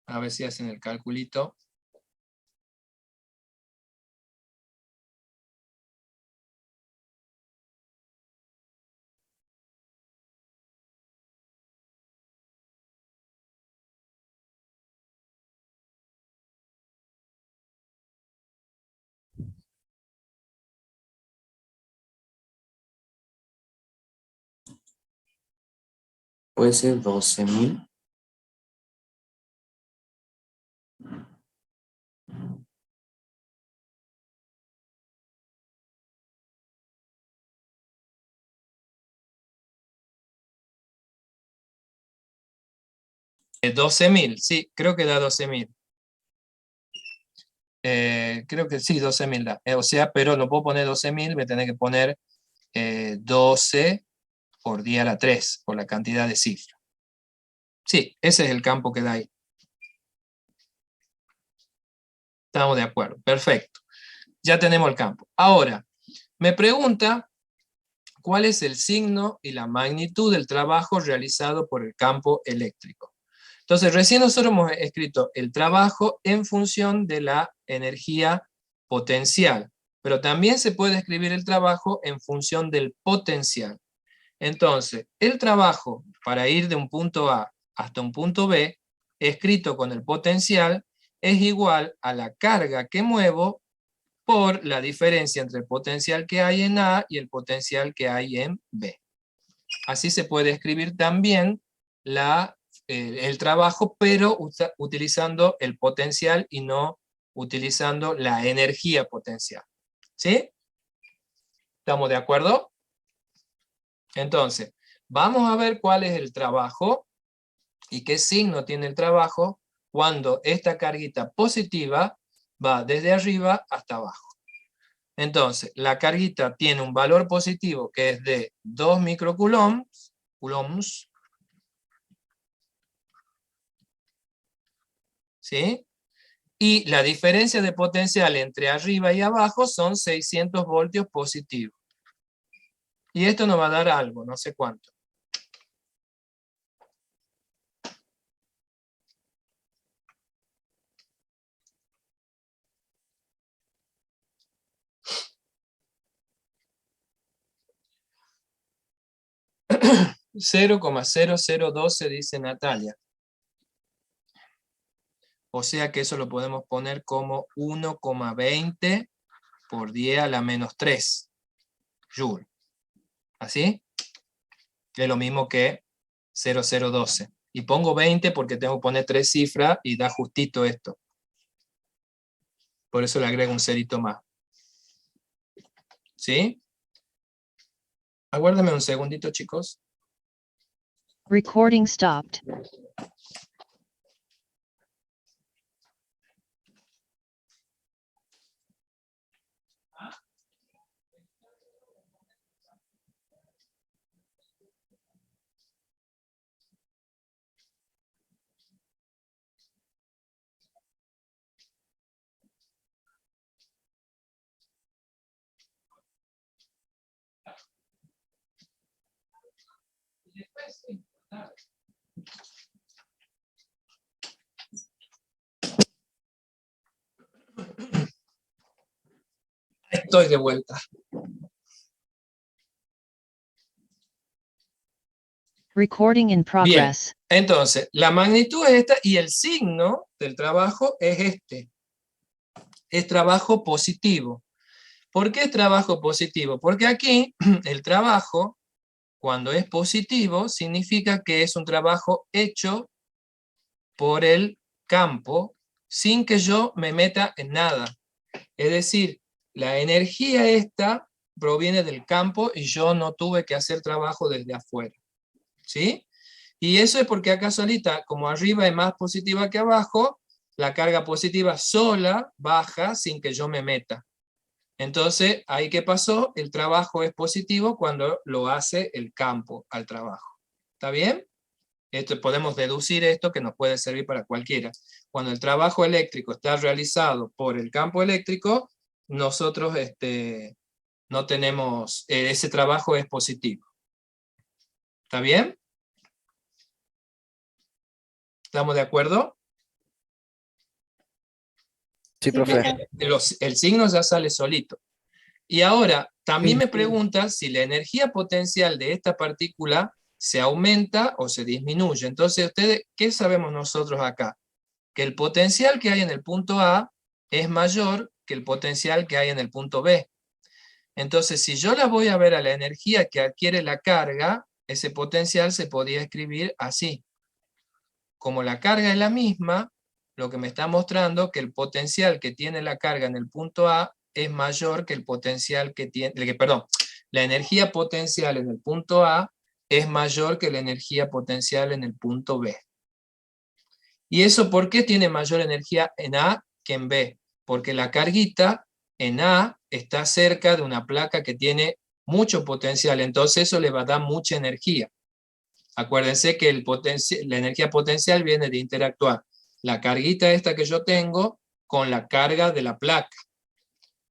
A ver si hacen el calculito. Puede ser 12.000. $12.000, sí, creo que da 12.000. Creo que sí, 12.000 da. O sea, pero no puedo poner 12.000, me tenés que poner 12 por 10 a la 3, por la cantidad de cifras. Sí, ese es el campo que da ahí. Estamos de acuerdo, perfecto. Ya tenemos el campo. Ahora, me pregunta cuál es el signo y la magnitud del trabajo realizado por el campo eléctrico. Entonces, recién nosotros hemos escrito el trabajo en función de la energía potencial, pero también se puede escribir el trabajo en función del potencial. Entonces, el trabajo para ir de un punto A hasta un punto B, escrito con el potencial, es igual a la carga que muevo por la diferencia entre el potencial que hay en A y el potencial que hay en B. Así se puede escribir también el trabajo, pero utilizando el potencial y no utilizando la energía potencial. ¿Sí? ¿Estamos de acuerdo? Entonces, vamos a ver cuál es el trabajo y qué signo tiene el trabajo cuando esta carguita positiva va desde arriba hasta abajo. Entonces, la carguita tiene un valor positivo que es de 2 microcoulombs, ¿sí? Y la diferencia de potencial entre arriba y abajo son 600 voltios positivos. Y esto nos va a dar algo, no sé cuánto. $0,0012 dice Natalia. O sea que eso lo podemos poner como 1,20 por 10 a la menos 3 Joule. ¿Así? Es lo mismo que 0,012. Y pongo 20 porque tengo que poner 3 cifras y da justito esto. Por eso le agrego un cerito más. ¿Sí? Aguárdame un segundito, chicos. Recording stopped. Estoy de vuelta. Recording in progress. Bien, entonces, la magnitud es esta y el signo del trabajo es este. Es trabajo positivo. ¿Por qué es trabajo positivo? Porque aquí el trabajo, cuando es positivo, significa que es un trabajo hecho por el campo sin que yo me meta en nada. Es decir, la energía esta proviene del campo y yo no tuve que hacer trabajo desde afuera. ¿Sí? Y eso es porque acá solita, como arriba es más positiva que abajo, la carga positiva sola baja sin que yo me meta. Entonces, ahí ¿qué pasó? El trabajo es positivo cuando lo hace el campo al trabajo. ¿Está bien? Podemos deducir esto que nos puede servir para cualquiera. Cuando el trabajo eléctrico está realizado por el campo eléctrico, nosotros no tenemos, ese trabajo es positivo. ¿Está bien? ¿Estamos de acuerdo? Sí, profe. El signo ya sale solito. Y ahora, también me pregunta si la energía potencial de esta partícula se aumenta o se disminuye. Entonces, ustedes, ¿qué sabemos nosotros acá? Que el potencial que hay en el punto A es mayor que el potencial que hay en el punto B. Entonces, si yo la voy a ver a la energía que adquiere la carga, ese potencial se podía escribir así. Como la carga es la misma, lo que me está mostrando que el potencial que tiene la carga en el punto A es mayor que el potencial que tiene, perdón, la energía potencial en el punto A es mayor que la energía potencial en el punto B. ¿Y eso por qué tiene mayor energía en A que en B? Porque la carguita en A está cerca de una placa que tiene mucho potencial, entonces eso le va a dar mucha energía. Acuérdense que la energía potencial viene de interactuar la carguita esta que yo tengo con la carga de la placa.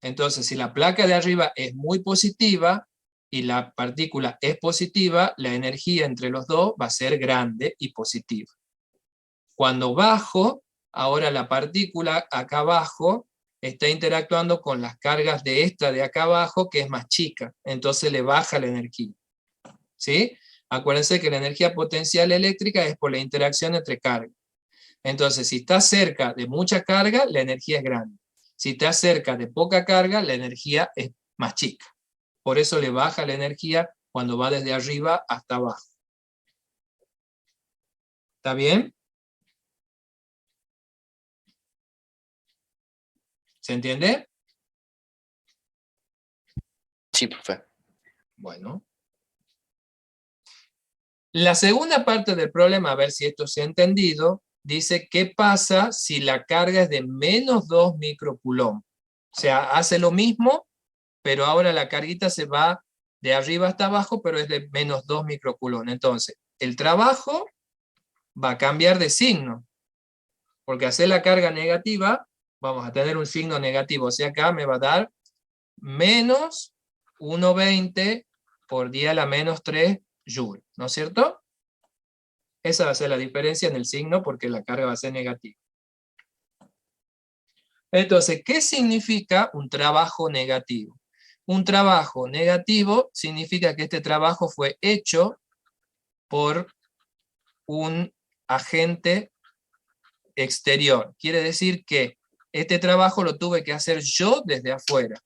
Entonces, si la placa de arriba es muy positiva y la partícula es positiva, la energía entre los dos va a ser grande y positiva. Cuando bajo, ahora la partícula acá abajo está interactuando con las cargas de esta de acá abajo, que es más chica, entonces le baja la energía. ¿Sí? Acuérdense que la energía potencial eléctrica es por la interacción entre cargas. Entonces, si está cerca de mucha carga, la energía es grande. Si está cerca de poca carga, la energía es más chica. Por eso le baja la energía cuando va desde arriba hasta abajo. ¿Está bien? ¿Se entiende? Sí, profe. Bueno. La segunda parte del problema, a ver si esto se ha entendido, dice qué pasa si la carga es de menos 2 microcoulomb. O sea, hace lo mismo, pero ahora la carguita se va de arriba hasta abajo, pero es de menos 2 microcoulomb. Entonces, el trabajo va a cambiar de signo, porque hacer la carga negativa, vamos a tener un signo negativo, o sea, acá me va a dar menos 1,20 por 10 a la menos 3 joules, ¿no es cierto? Esa va a ser la diferencia en el signo porque la carga va a ser negativa. Entonces, ¿qué significa un trabajo negativo? Un trabajo negativo significa que este trabajo fue hecho por un agente exterior. Quiere decir que este trabajo lo tuve que hacer yo desde afuera.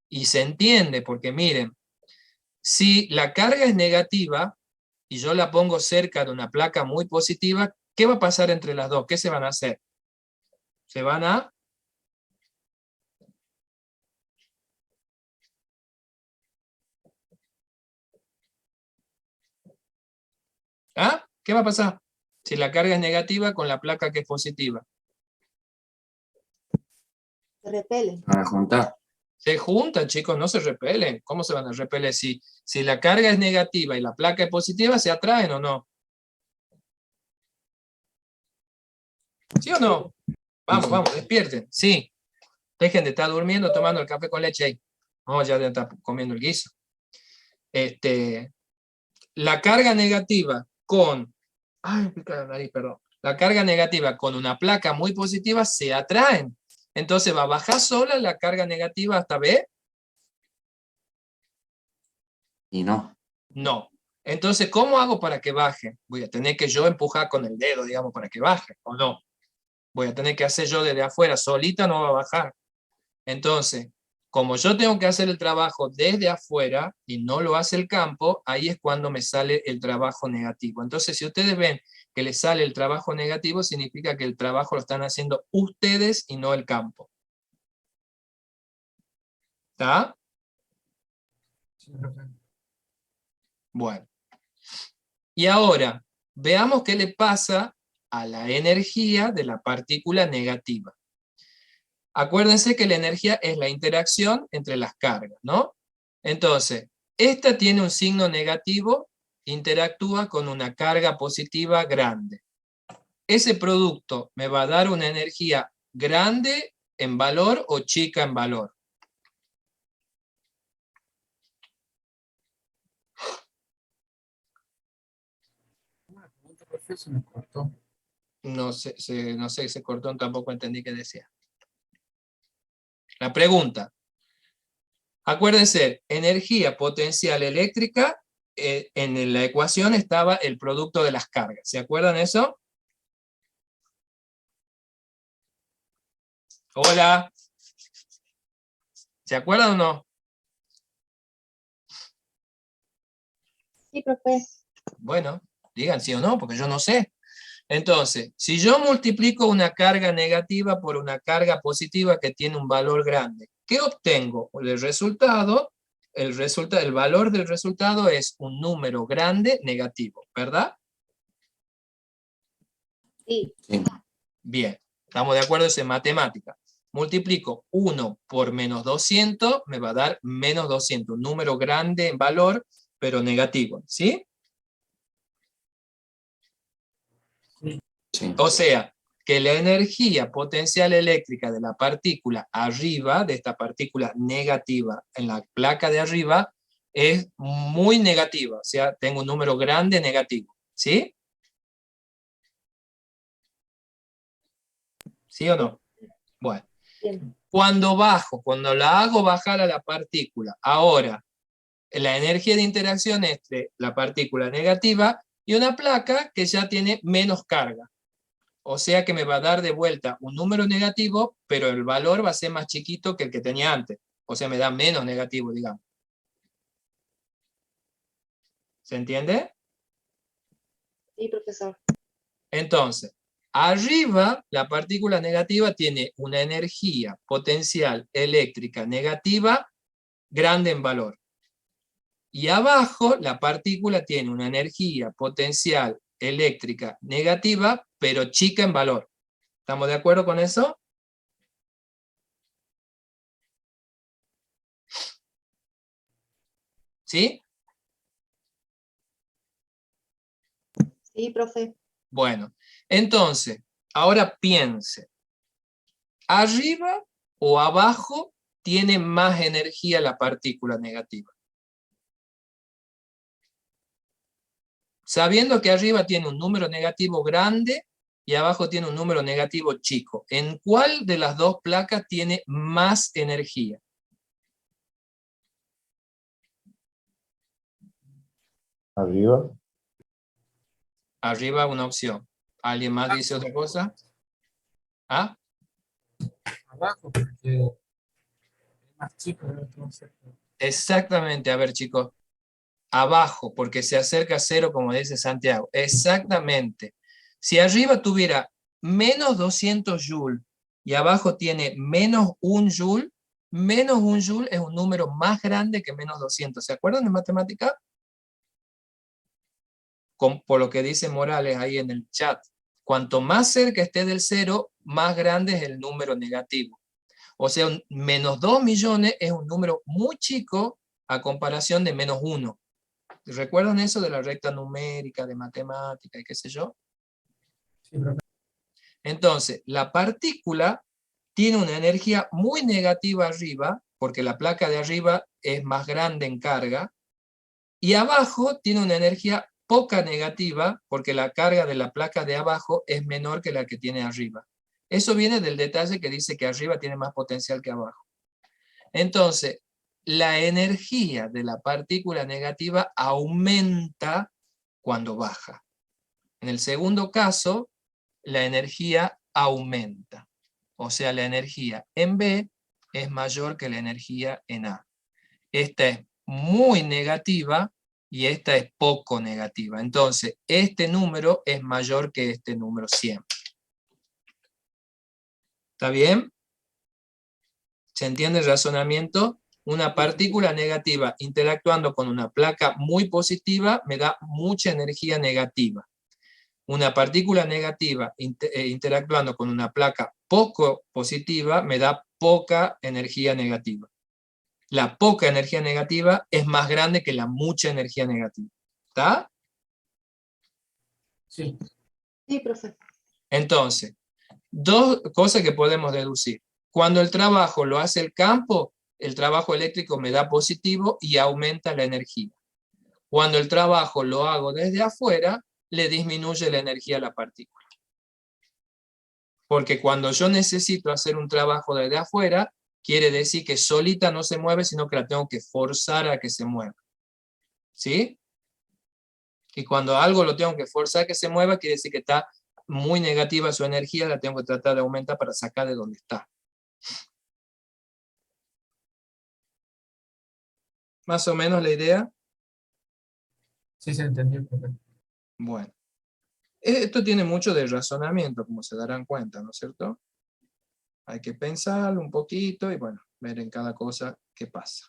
Y se entiende porque miren, si la carga es negativa y yo la pongo cerca de una placa muy positiva, ¿qué va a pasar entre las dos? ¿Qué se van a hacer? Se van a... ¿Ah? ¿Qué va a pasar? Si la carga es negativa con la placa que es positiva. Se repelen. Van a juntar. Se juntan, chicos, no se repelen. ¿Cómo se van a repeler? Si la carga es negativa y la placa es positiva, ¿se atraen o no? ¿Sí o no? Vamos, vamos, despierten. Sí. Dejen de estar durmiendo tomando el café con leche ahí. No, ya de estar comiendo el guiso. La carga negativa con... Ay, pica la nariz, perdón. La carga negativa con una placa muy positiva se atraen. Entonces va a bajar sola la carga negativa hasta B. Y no. No. Entonces, ¿cómo hago para que baje? Voy a tener que yo empujar con el dedo, digamos, para que baje, ¿o no? Voy a tener que hacer yo desde afuera, solita no va a bajar. Entonces, como yo tengo que hacer el trabajo desde afuera y no lo hace el campo, ahí es cuando me sale el trabajo negativo. Entonces, si ustedes ven que les sale el trabajo negativo, significa que el trabajo lo están haciendo ustedes y no el campo. ¿Está? Sí, profe. Bueno. Y ahora, veamos qué le pasa a la energía de la partícula negativa. Acuérdense que la energía es la interacción entre las cargas, ¿no? Entonces, esta tiene un signo negativo, interactúa con una carga positiva grande. Ese producto me va a dar una energía grande en valor o chica en valor. Profe, se me cortó. No sé, se cortó, tampoco entendí qué decía. La pregunta. Acuérdense, energía potencial eléctrica, en la ecuación estaba el producto de las cargas. ¿Se acuerdan eso? Hola. ¿Se acuerdan o no? Sí, profe. Bueno, digan sí o no, porque yo no sé. Entonces, si yo multiplico una carga negativa por una carga positiva que tiene un valor grande, ¿qué obtengo? El resultado, el valor del resultado es un número grande negativo, ¿verdad? Sí. Sí. Bien, estamos de acuerdo, es en matemática. Multiplico 1 por menos 200, me va a dar menos 200, un número grande en valor, pero negativo, ¿sí? Sí. O sea, que la energía potencial eléctrica de la partícula arriba, de esta partícula negativa en la placa de arriba, es muy negativa, o sea, tengo un número grande negativo, ¿sí? ¿Sí o no? Bueno, Bien. cuando la hago bajar a la partícula, ahora, la energía de interacción entre la partícula negativa y una placa que ya tiene menos carga. O sea que me va a dar de vuelta un número negativo, pero el valor va a ser más chiquito que el que tenía antes. O sea, me da menos negativo, digamos. ¿Se entiende? Sí, profesor. Entonces, arriba la partícula negativa tiene una energía potencial eléctrica negativa grande en valor. Y abajo la partícula tiene una energía potencial eléctrica negativa, pero chica en valor. ¿Estamos de acuerdo con eso? ¿Sí? Sí, profe. Bueno, entonces, ahora piense, ¿arriba o abajo tiene más energía la partícula negativa? Sabiendo que arriba tiene un número negativo grande y abajo tiene un número negativo chico, ¿en cuál de las dos placas tiene más energía? Arriba. Arriba una opción. ¿Alguien más dice otra cosa? ¿Ah? Abajo, porque es más chico, ¿no? Entonces, Exactamente, a ver chicos, abajo, porque se acerca a cero como dice Santiago, exactamente. Si arriba tuviera menos 200 joules y abajo tiene menos un joule es un número más grande que menos 200. ¿Se acuerdan de matemática? Por lo que dice Morales ahí en el chat. Cuanto más cerca esté del cero, más grande es el número negativo. O sea, menos 2 millones es un número muy chico a comparación de menos 1. ¿Recuerdan eso de la recta numérica, de matemática y qué sé yo? sí, profe. Entonces, la partícula tiene una energía muy negativa arriba, porque la placa de arriba es más grande en carga, y abajo tiene una energía poca negativa, porque la carga de la placa de abajo es menor que la que tiene arriba. Eso viene del detalle que dice que arriba tiene más potencial que abajo. Entonces, la energía de la partícula negativa aumenta cuando baja. En el segundo caso, la energía aumenta. O sea, la energía en B es mayor que la energía en A. Esta es muy negativa y esta es poco negativa. Entonces, este número es mayor que este número siempre. ¿Está bien? ¿Se entiende el razonamiento? Una partícula negativa interactuando con una placa muy positiva me da mucha energía negativa. Una partícula negativa interactuando con una placa poco positiva me da poca energía negativa. La poca energía negativa es más grande que la mucha energía negativa. ¿Está? Sí. Sí, profe. Entonces, dos cosas que podemos deducir. Cuando el trabajo lo hace el campo, el trabajo eléctrico me da positivo y aumenta la energía. Cuando el trabajo lo hago desde afuera, le disminuye la energía a la partícula. Porque cuando yo necesito hacer un trabajo desde afuera, quiere decir que solita no se mueve, sino que la tengo que forzar a que se mueva. ¿Sí? Y cuando algo lo tengo que forzar a que se mueva, quiere decir que está muy negativa su energía, la tengo que tratar de aumentar para sacar de donde está. ¿Más o menos la idea? Sí, se entendió, profe. Bueno. Esto tiene mucho de razonamiento, como se darán cuenta, ¿no es cierto? Hay que pensar un poquito y, bueno, ver en cada cosa qué pasa.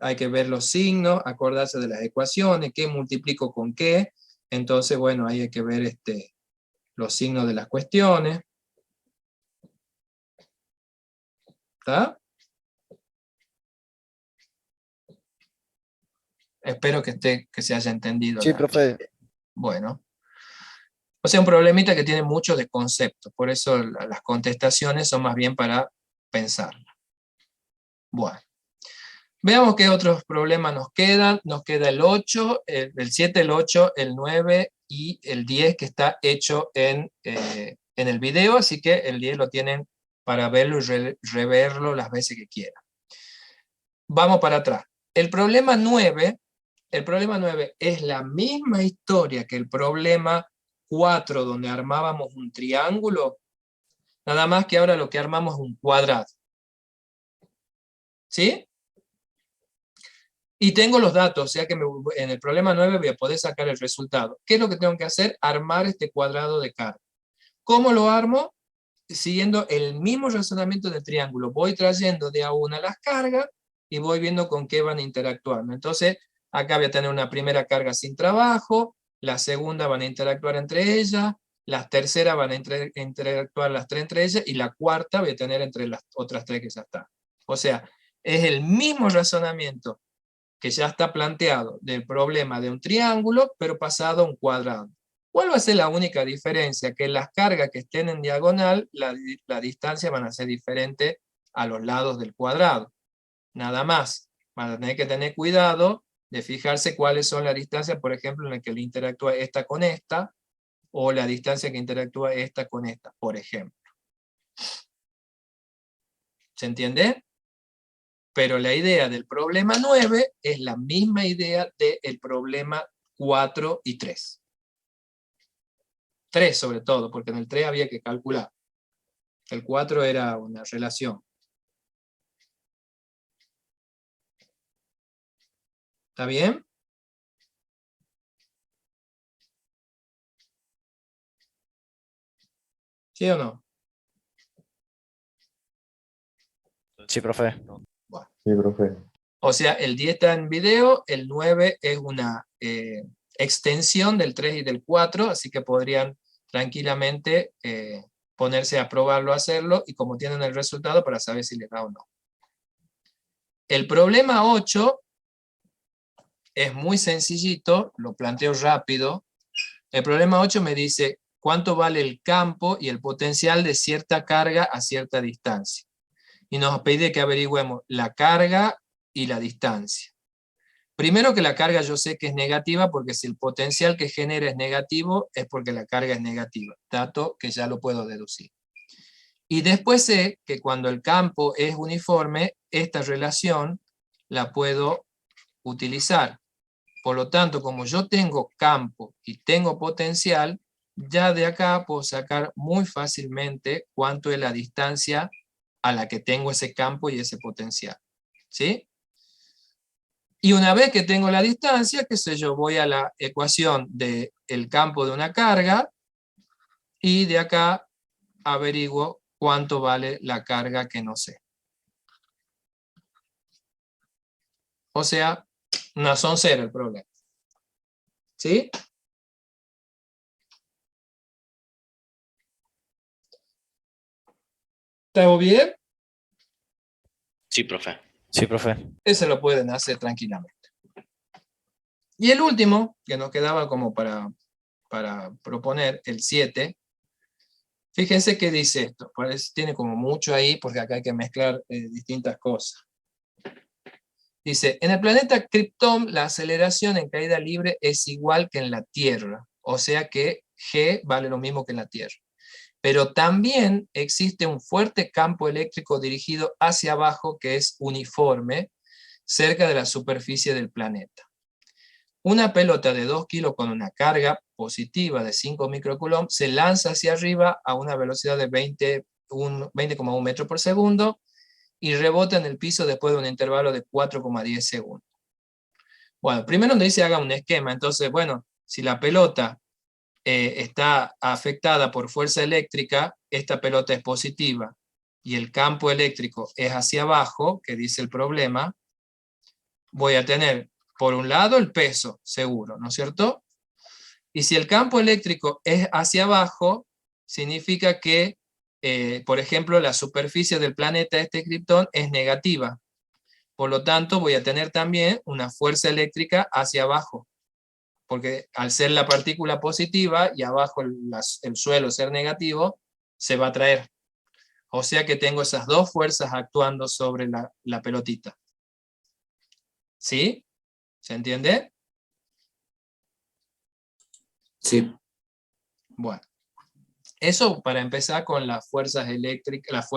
Hay que ver los signos, acordarse de las ecuaciones, qué multiplico con qué. Entonces, bueno, ahí hay que ver los signos de las cuestiones. ¿Está? Espero que se haya entendido. Sí, profe. Bueno. O sea, un problemita que tiene mucho de concepto. Por eso las contestaciones son más bien para pensarla. Bueno. Veamos qué otros problemas nos quedan. Nos queda el 8, el 7, el 8, el 9 y el 10 que está hecho en el video. Así que el 10 lo tienen para verlo y reverlo las veces que quieran. Vamos para atrás. El problema 9 es la misma historia que el problema 4, donde armábamos un triángulo, nada más que ahora lo que armamos es un cuadrado. ¿Sí? Y tengo los datos, o sea que en el problema 9 voy a poder sacar el resultado. ¿Qué es lo que tengo que hacer? Armar este cuadrado de carga. ¿Cómo lo armo? Siguiendo el mismo razonamiento del triángulo. Voy trayendo de a una las cargas y voy viendo con qué van interactuando. Entonces, acá voy a tener una primera carga sin trabajo, la segunda van a interactuar entre ellas, las terceras van a interactuar las tres entre ellas, y la cuarta voy a tener entre las otras tres que ya están. O sea, es el mismo razonamiento que ya está planteado del problema de un triángulo, pero pasado a un cuadrado. ¿Cuál va a ser la única diferencia? Que las cargas que estén en diagonal, la distancia van a ser diferente a los lados del cuadrado. Nada más. Van a tener que tener cuidado de fijarse cuáles son las distancias, por ejemplo, en la que le interactúa esta con esta, o la distancia que interactúa esta con esta, por ejemplo. ¿Se entiende? Pero la idea del problema 9 es la misma idea del problema 4 y 3. 3 sobre todo, porque en el 3 había que calcular. El 4 era una relación. ¿Está bien? ¿Sí o no? Sí, profe. Bueno. Sí, profe. O sea, el 10 está en video, el 9 es una extensión del 3 y del 4, así que podrían tranquilamente ponerse a probarlo, hacerlo, y como tienen el resultado para saber si les da o no. El problema 8 es muy sencillito, lo planteo rápido. El problema 8 me dice cuánto vale el campo y el potencial de cierta carga a cierta distancia. Y nos pide que averigüemos la carga y la distancia. Primero que la carga yo sé que es negativa, porque si el potencial que genera es negativo, es porque la carga es negativa. Dato que ya lo puedo deducir. Y después sé que cuando el campo es uniforme, esta relación la puedo utilizar. Por lo tanto, como yo tengo campo y tengo potencial, ya de acá puedo sacar muy fácilmente cuánto es la distancia a la que tengo ese campo y ese potencial. ¿Sí? Y una vez que tengo la distancia, qué sé yo, voy a la ecuación del campo de una carga y de acá averiguo cuánto vale la carga que no sé. O sea, no son cero el problema. ¿Sí? ¿Está bien? Sí, profe. Sí, profe. Ese lo pueden hacer tranquilamente. Y el último, que nos quedaba como para proponer, el 7, fíjense qué dice esto. Tiene como mucho ahí, porque acá hay que mezclar distintas cosas. Dice, en el planeta Krypton la aceleración en caída libre es igual que en la Tierra. O sea que G vale lo mismo que en la Tierra. Pero también existe un fuerte campo eléctrico dirigido hacia abajo que es uniforme, cerca de la superficie del planeta. Una pelota de 2 kilos con una carga positiva de 5 microcoulombs se lanza hacia arriba a una velocidad de 20,1 metros por segundo y rebota en el piso después de un intervalo de 4,10 segundos. Bueno, primero nos dice haga un esquema. Entonces, bueno, si la pelota está afectada por fuerza eléctrica, esta pelota es positiva y el campo eléctrico es hacia abajo, que dice el problema, voy a tener por un lado el peso, seguro, ¿no es cierto? Y si el campo eléctrico es hacia abajo, significa que, por ejemplo, la superficie del planeta este Krypton es negativa. Por lo tanto, voy a tener también una fuerza eléctrica hacia abajo, porque al ser la partícula positiva y abajo el suelo ser negativo, se va a atraer. O sea que tengo esas dos fuerzas actuando sobre la pelotita. ¿Sí? ¿Se entiende? Sí. Bueno, eso para empezar con las fuerzas eléctricas,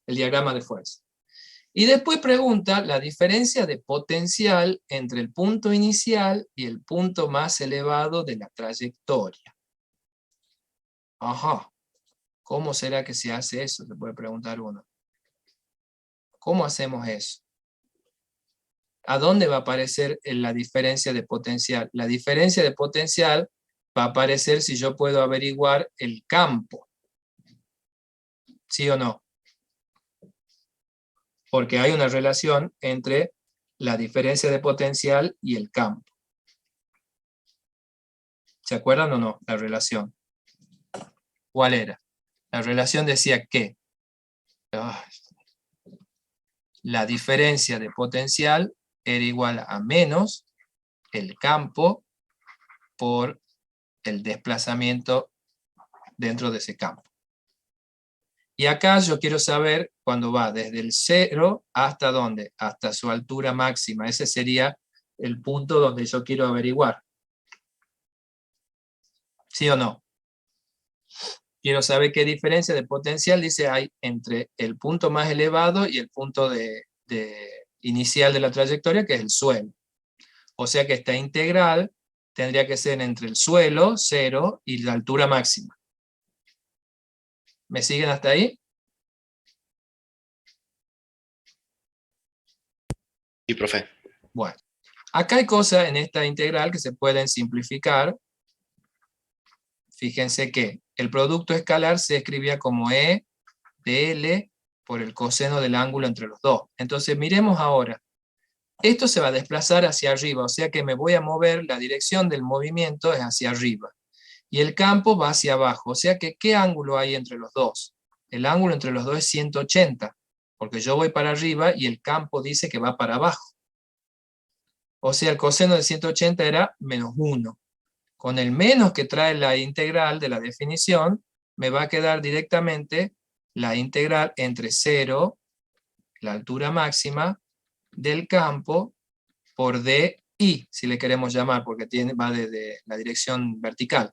el diagrama de fuerza. Y después pregunta la diferencia de potencial entre el punto inicial y el punto más elevado de la trayectoria. Ajá, ¿cómo será que se hace eso? Se puede preguntar uno. ¿Cómo hacemos eso? ¿A dónde va a aparecer la diferencia de potencial? La diferencia de potencial va a aparecer si yo puedo averiguar el campo. ¿Sí o no? Porque hay una relación entre la diferencia de potencial y el campo. ¿Se acuerdan o no la relación? ¿Cuál era? La relación decía que la diferencia de potencial era igual a menos el campo por el desplazamiento dentro de ese campo. Y acá yo quiero saber cuando va desde el 0 hasta dónde, hasta su altura máxima. Ese sería el punto donde yo quiero averiguar. ¿Sí o no? Quiero saber qué diferencia de potencial dice hay entre el punto más elevado y el punto inicial de la trayectoria, que es el suelo. O sea que esta integral tendría que ser entre el suelo, 0, y la altura máxima. ¿Me siguen hasta ahí? Sí, profe. Bueno, acá hay cosas en esta integral que se pueden simplificar. Fíjense que el producto escalar se escribía como E de L por el coseno del ángulo entre los dos. Entonces miremos ahora. Esto se va a desplazar hacia arriba, o sea que me voy a mover, la dirección del movimiento es hacia arriba. Y el campo va hacia abajo, o sea que ¿qué ángulo hay entre los dos? El ángulo entre los dos es 180, porque yo voy para arriba y el campo dice que va para abajo. O sea, el coseno de 180 era menos 1. Con el menos que trae la integral de la definición, me va a quedar directamente la integral entre 0, la altura máxima, del campo, por DI, si le queremos llamar, porque va desde la dirección vertical.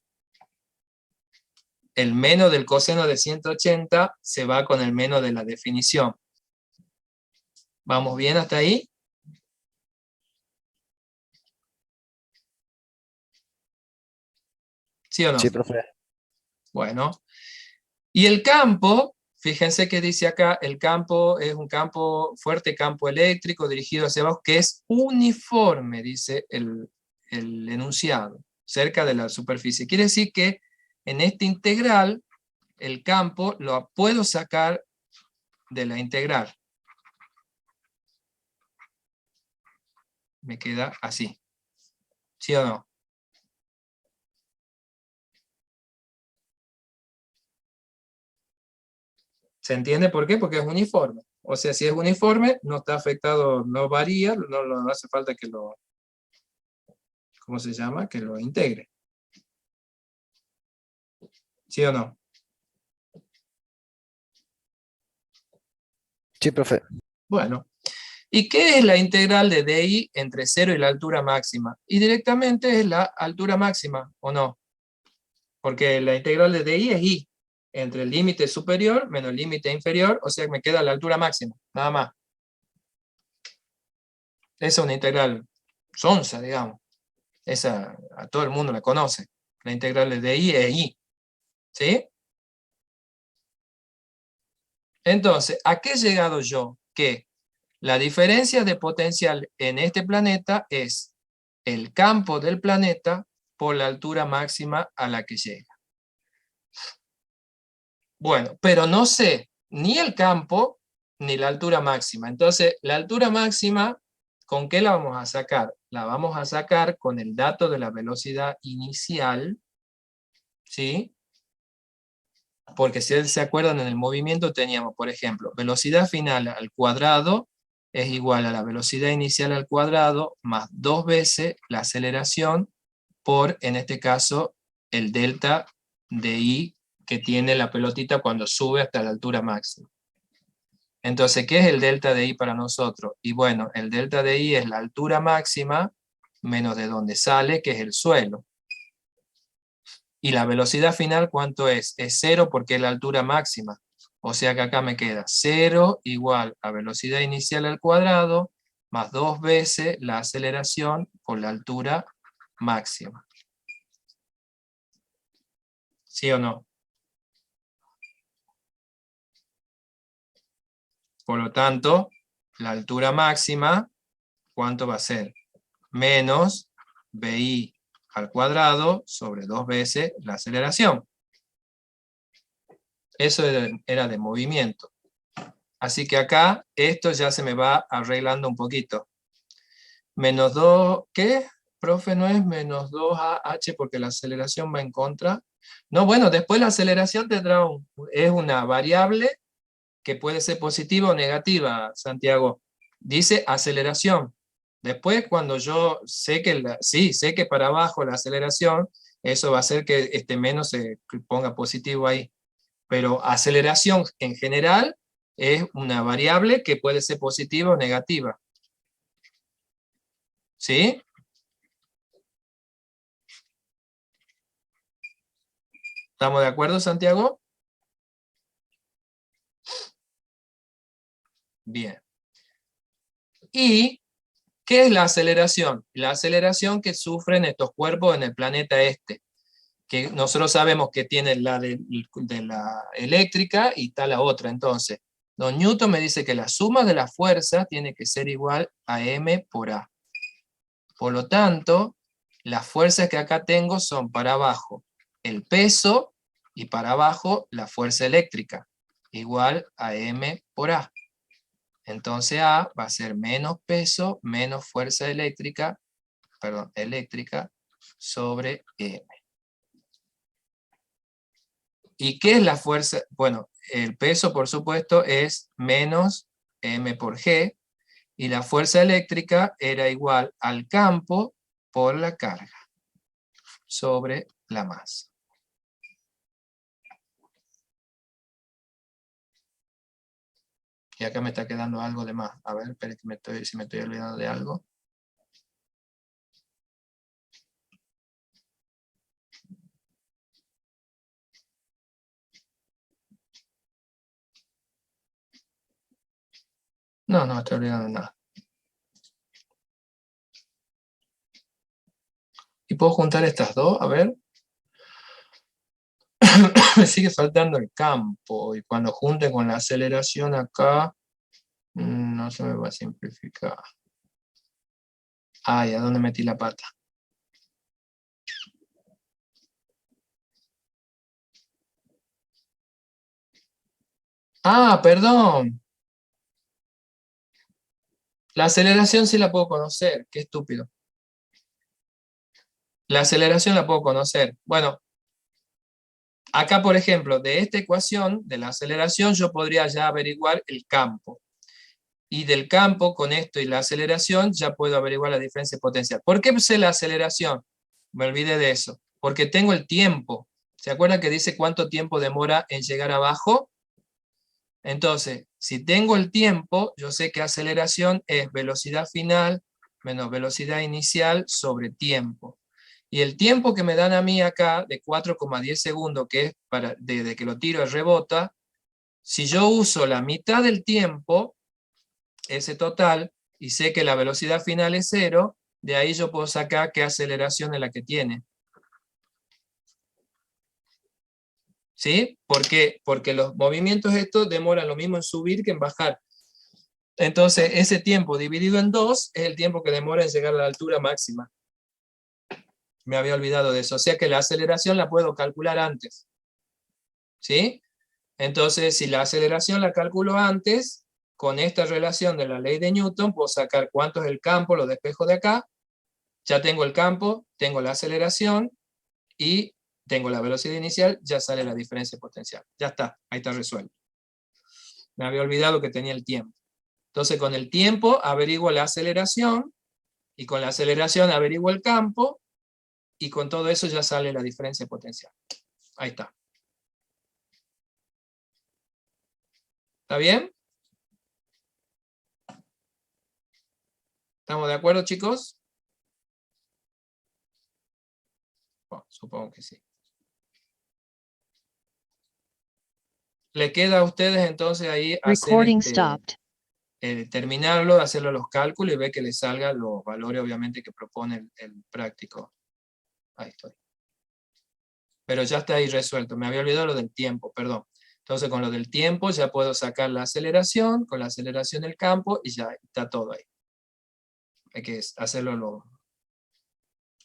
El menos del coseno de 180 se va con el menos de la definición. ¿Vamos bien hasta ahí? ¿Sí o no? Sí, profe. Bueno. Y el campo, fíjense que dice acá, el campo es un fuerte campo eléctrico dirigido hacia abajo, que es uniforme, dice el enunciado, cerca de la superficie. Quiere decir que en esta integral, el campo lo puedo sacar de la integral. Me queda así. ¿Sí o no? ¿Se entiende por qué? Porque es uniforme. O sea, si es uniforme, no está afectado, no varía, no hace falta que lo, ¿cómo se llama? Que lo integre. ¿Sí o no? Sí, profe. Bueno. ¿Y qué es la integral de DI entre 0 y la altura máxima? Y directamente es la altura máxima, ¿o no? Porque la integral de DI es I, entre el límite superior menos el límite inferior, o sea que me queda la altura máxima, nada más. Esa es una integral sonsa, digamos. Esa a todo el mundo la conoce. La integral de DI es I. ¿Sí? Entonces, ¿a qué he llegado yo? Que La diferencia de potencial en este planeta es el campo del planeta por la altura máxima a la que llega. Bueno, pero no sé ni el campo ni la altura máxima. Entonces, la altura máxima, ¿con qué la vamos a sacar? La vamos a sacar con el dato de la velocidad inicial, ¿sí? Porque si se acuerdan, en el movimiento teníamos, por ejemplo, velocidad final al cuadrado es igual a la velocidad inicial al cuadrado más 2 veces la aceleración por, en este caso, el delta de I que tiene la pelotita cuando sube hasta la altura máxima. Entonces, ¿qué es el delta de I para nosotros? Y bueno, el delta de I es la altura máxima menos de donde sale, que es el suelo. Y la velocidad final, ¿cuánto es? Es 0 porque es la altura máxima. O sea que acá me queda 0 igual a velocidad inicial al cuadrado más 2 veces la aceleración por la altura máxima. ¿Sí o no? Por lo tanto, la altura máxima, ¿cuánto va a ser? Menos BI al cuadrado sobre 2 veces la aceleración. Eso era de movimiento. Así que acá esto ya se me va arreglando un poquito. Menos 2, ¿qué? Profe, no es menos 2AH porque la aceleración va en contra. No, bueno, después la aceleración tendrá es una variable que puede ser positiva o negativa, Santiago. Dice aceleración. Después, cuando yo sé que, sí, sé que para abajo la aceleración, eso va a hacer que este menos se ponga positivo ahí. Pero aceleración en general es una variable que puede ser positiva o negativa. ¿Sí? ¿Estamos de acuerdo, Santiago? Bien. ¿Y qué es la aceleración? La aceleración que sufren estos cuerpos en el planeta este, que nosotros sabemos que tiene la de la eléctrica y está la otra. Entonces, don Newton me dice que la suma de la fuerza tiene que ser igual a M por A. Por lo tanto, las fuerzas que acá tengo son para abajo el peso y para abajo la fuerza eléctrica, igual a M por A. Entonces A va a ser menos peso, menos fuerza eléctrica, sobre M. ¿Y qué es la fuerza? Bueno, el peso, por supuesto, es menos M por G, y la fuerza eléctrica era igual al campo por la carga sobre la masa. Y acá me está quedando algo de más. A ver, espere que si me estoy olvidando de algo. No, no estoy olvidando de nada. ¿Y puedo juntar estas dos? A ver. Me sigue faltando el campo. Y cuando junte con la aceleración acá, no se me va a simplificar. Ay, ¿a dónde metí la pata? Ah, perdón. La aceleración sí la puedo conocer. Qué estúpido. La aceleración la puedo conocer. Bueno, acá, por ejemplo, de esta ecuación de la aceleración, yo podría ya averiguar el campo. Y del campo, con esto y la aceleración, ya puedo averiguar la diferencia de potencial. ¿Por qué sé la aceleración? Me olvidé de eso. Porque tengo el tiempo. ¿Se acuerdan que dice cuánto tiempo demora en llegar abajo? Entonces, si tengo el tiempo, yo sé que aceleración es velocidad final menos velocidad inicial sobre tiempo. Y el tiempo que me dan a mí acá, de 4,10 segundos, que es desde que lo tiro y rebota, si yo uso la mitad del tiempo, ese total, y sé que la velocidad final es 0, de ahí yo puedo sacar qué aceleración es la que tiene. ¿Sí? ¿Por qué? Porque los movimientos estos demoran lo mismo en subir que en bajar. Entonces, ese tiempo dividido en 2 es el tiempo que demora en llegar a la altura máxima. Me había olvidado de eso. O sea que la aceleración la puedo calcular antes. ¿Sí? Entonces, si la aceleración la calculo antes, con esta relación de la ley de Newton, puedo sacar cuánto es el campo, lo despejo de acá. Ya tengo el campo, tengo la aceleración y tengo la velocidad inicial, ya sale la diferencia potencial. Ya está, ahí está resuelto. Me había olvidado que tenía el tiempo. Entonces, con el tiempo averiguo la aceleración, y con la aceleración averiguo el campo, y con todo eso ya sale la diferencia potencial. Ahí está. ¿Está bien? ¿Estamos de acuerdo, chicos? Bueno, supongo que sí. Le queda a ustedes entonces ahí hacer Recording stopped. terminarlo, hacerlo los cálculos y ver que les salgan los valores obviamente que propone el práctico. Ahí estoy. Pero ya está ahí resuelto. Me había olvidado lo del tiempo, perdón. Entonces con lo del tiempo ya puedo sacar la aceleración, con la aceleración del campo y ya está todo ahí. Hay que hacerlo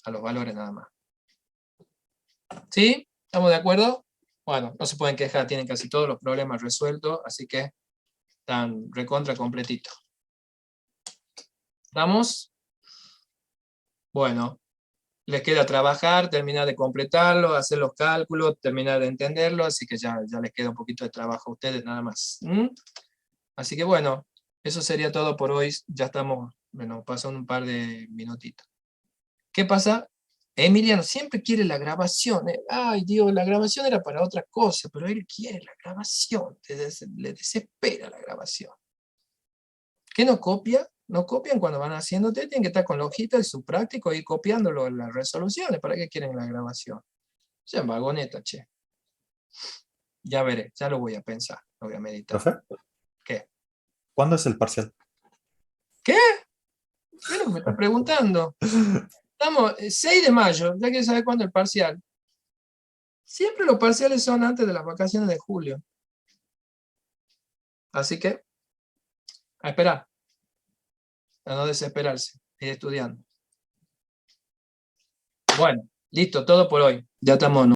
a los valores nada más. ¿Sí? ¿Estamos de acuerdo? Bueno, no se pueden quejar, tienen casi todos los problemas resueltos, así que están recontra completitos. ¿Estamos? Bueno, les queda trabajar, terminar de completarlo, hacer los cálculos, terminar de entenderlo, así que ya les queda un poquito de trabajo a ustedes nada más. Así que bueno, eso sería todo por hoy. Ya estamos, bueno, pasando un par de minutitos. ¿Qué pasa? Emiliano siempre quiere la grabación. Ay, Dios, la grabación era para otra cosa, pero él quiere la grabación. Le desespera la grabación. ¿Qué no copia? No copian cuando van haciendo. Ustedes tienen que estar con la hojita de su práctico y copiándolo en las resoluciones. ¿Para qué quieren la grabación? Ya vagoneta, che. Ya veré, ya lo voy a pensar, lo voy a meditar. ¿Profe? ¿Qué? ¿Cuándo es el parcial? ¿Qué? ¿Qué es lo que me está preguntando? Estamos 6 de mayo, ya quiero saber cuándo es el parcial. Siempre los parciales son antes de las vacaciones de julio. Así que, a esperar. A no desesperarse, ir estudiando. Bueno, listo, todo por hoy. Ya estamos.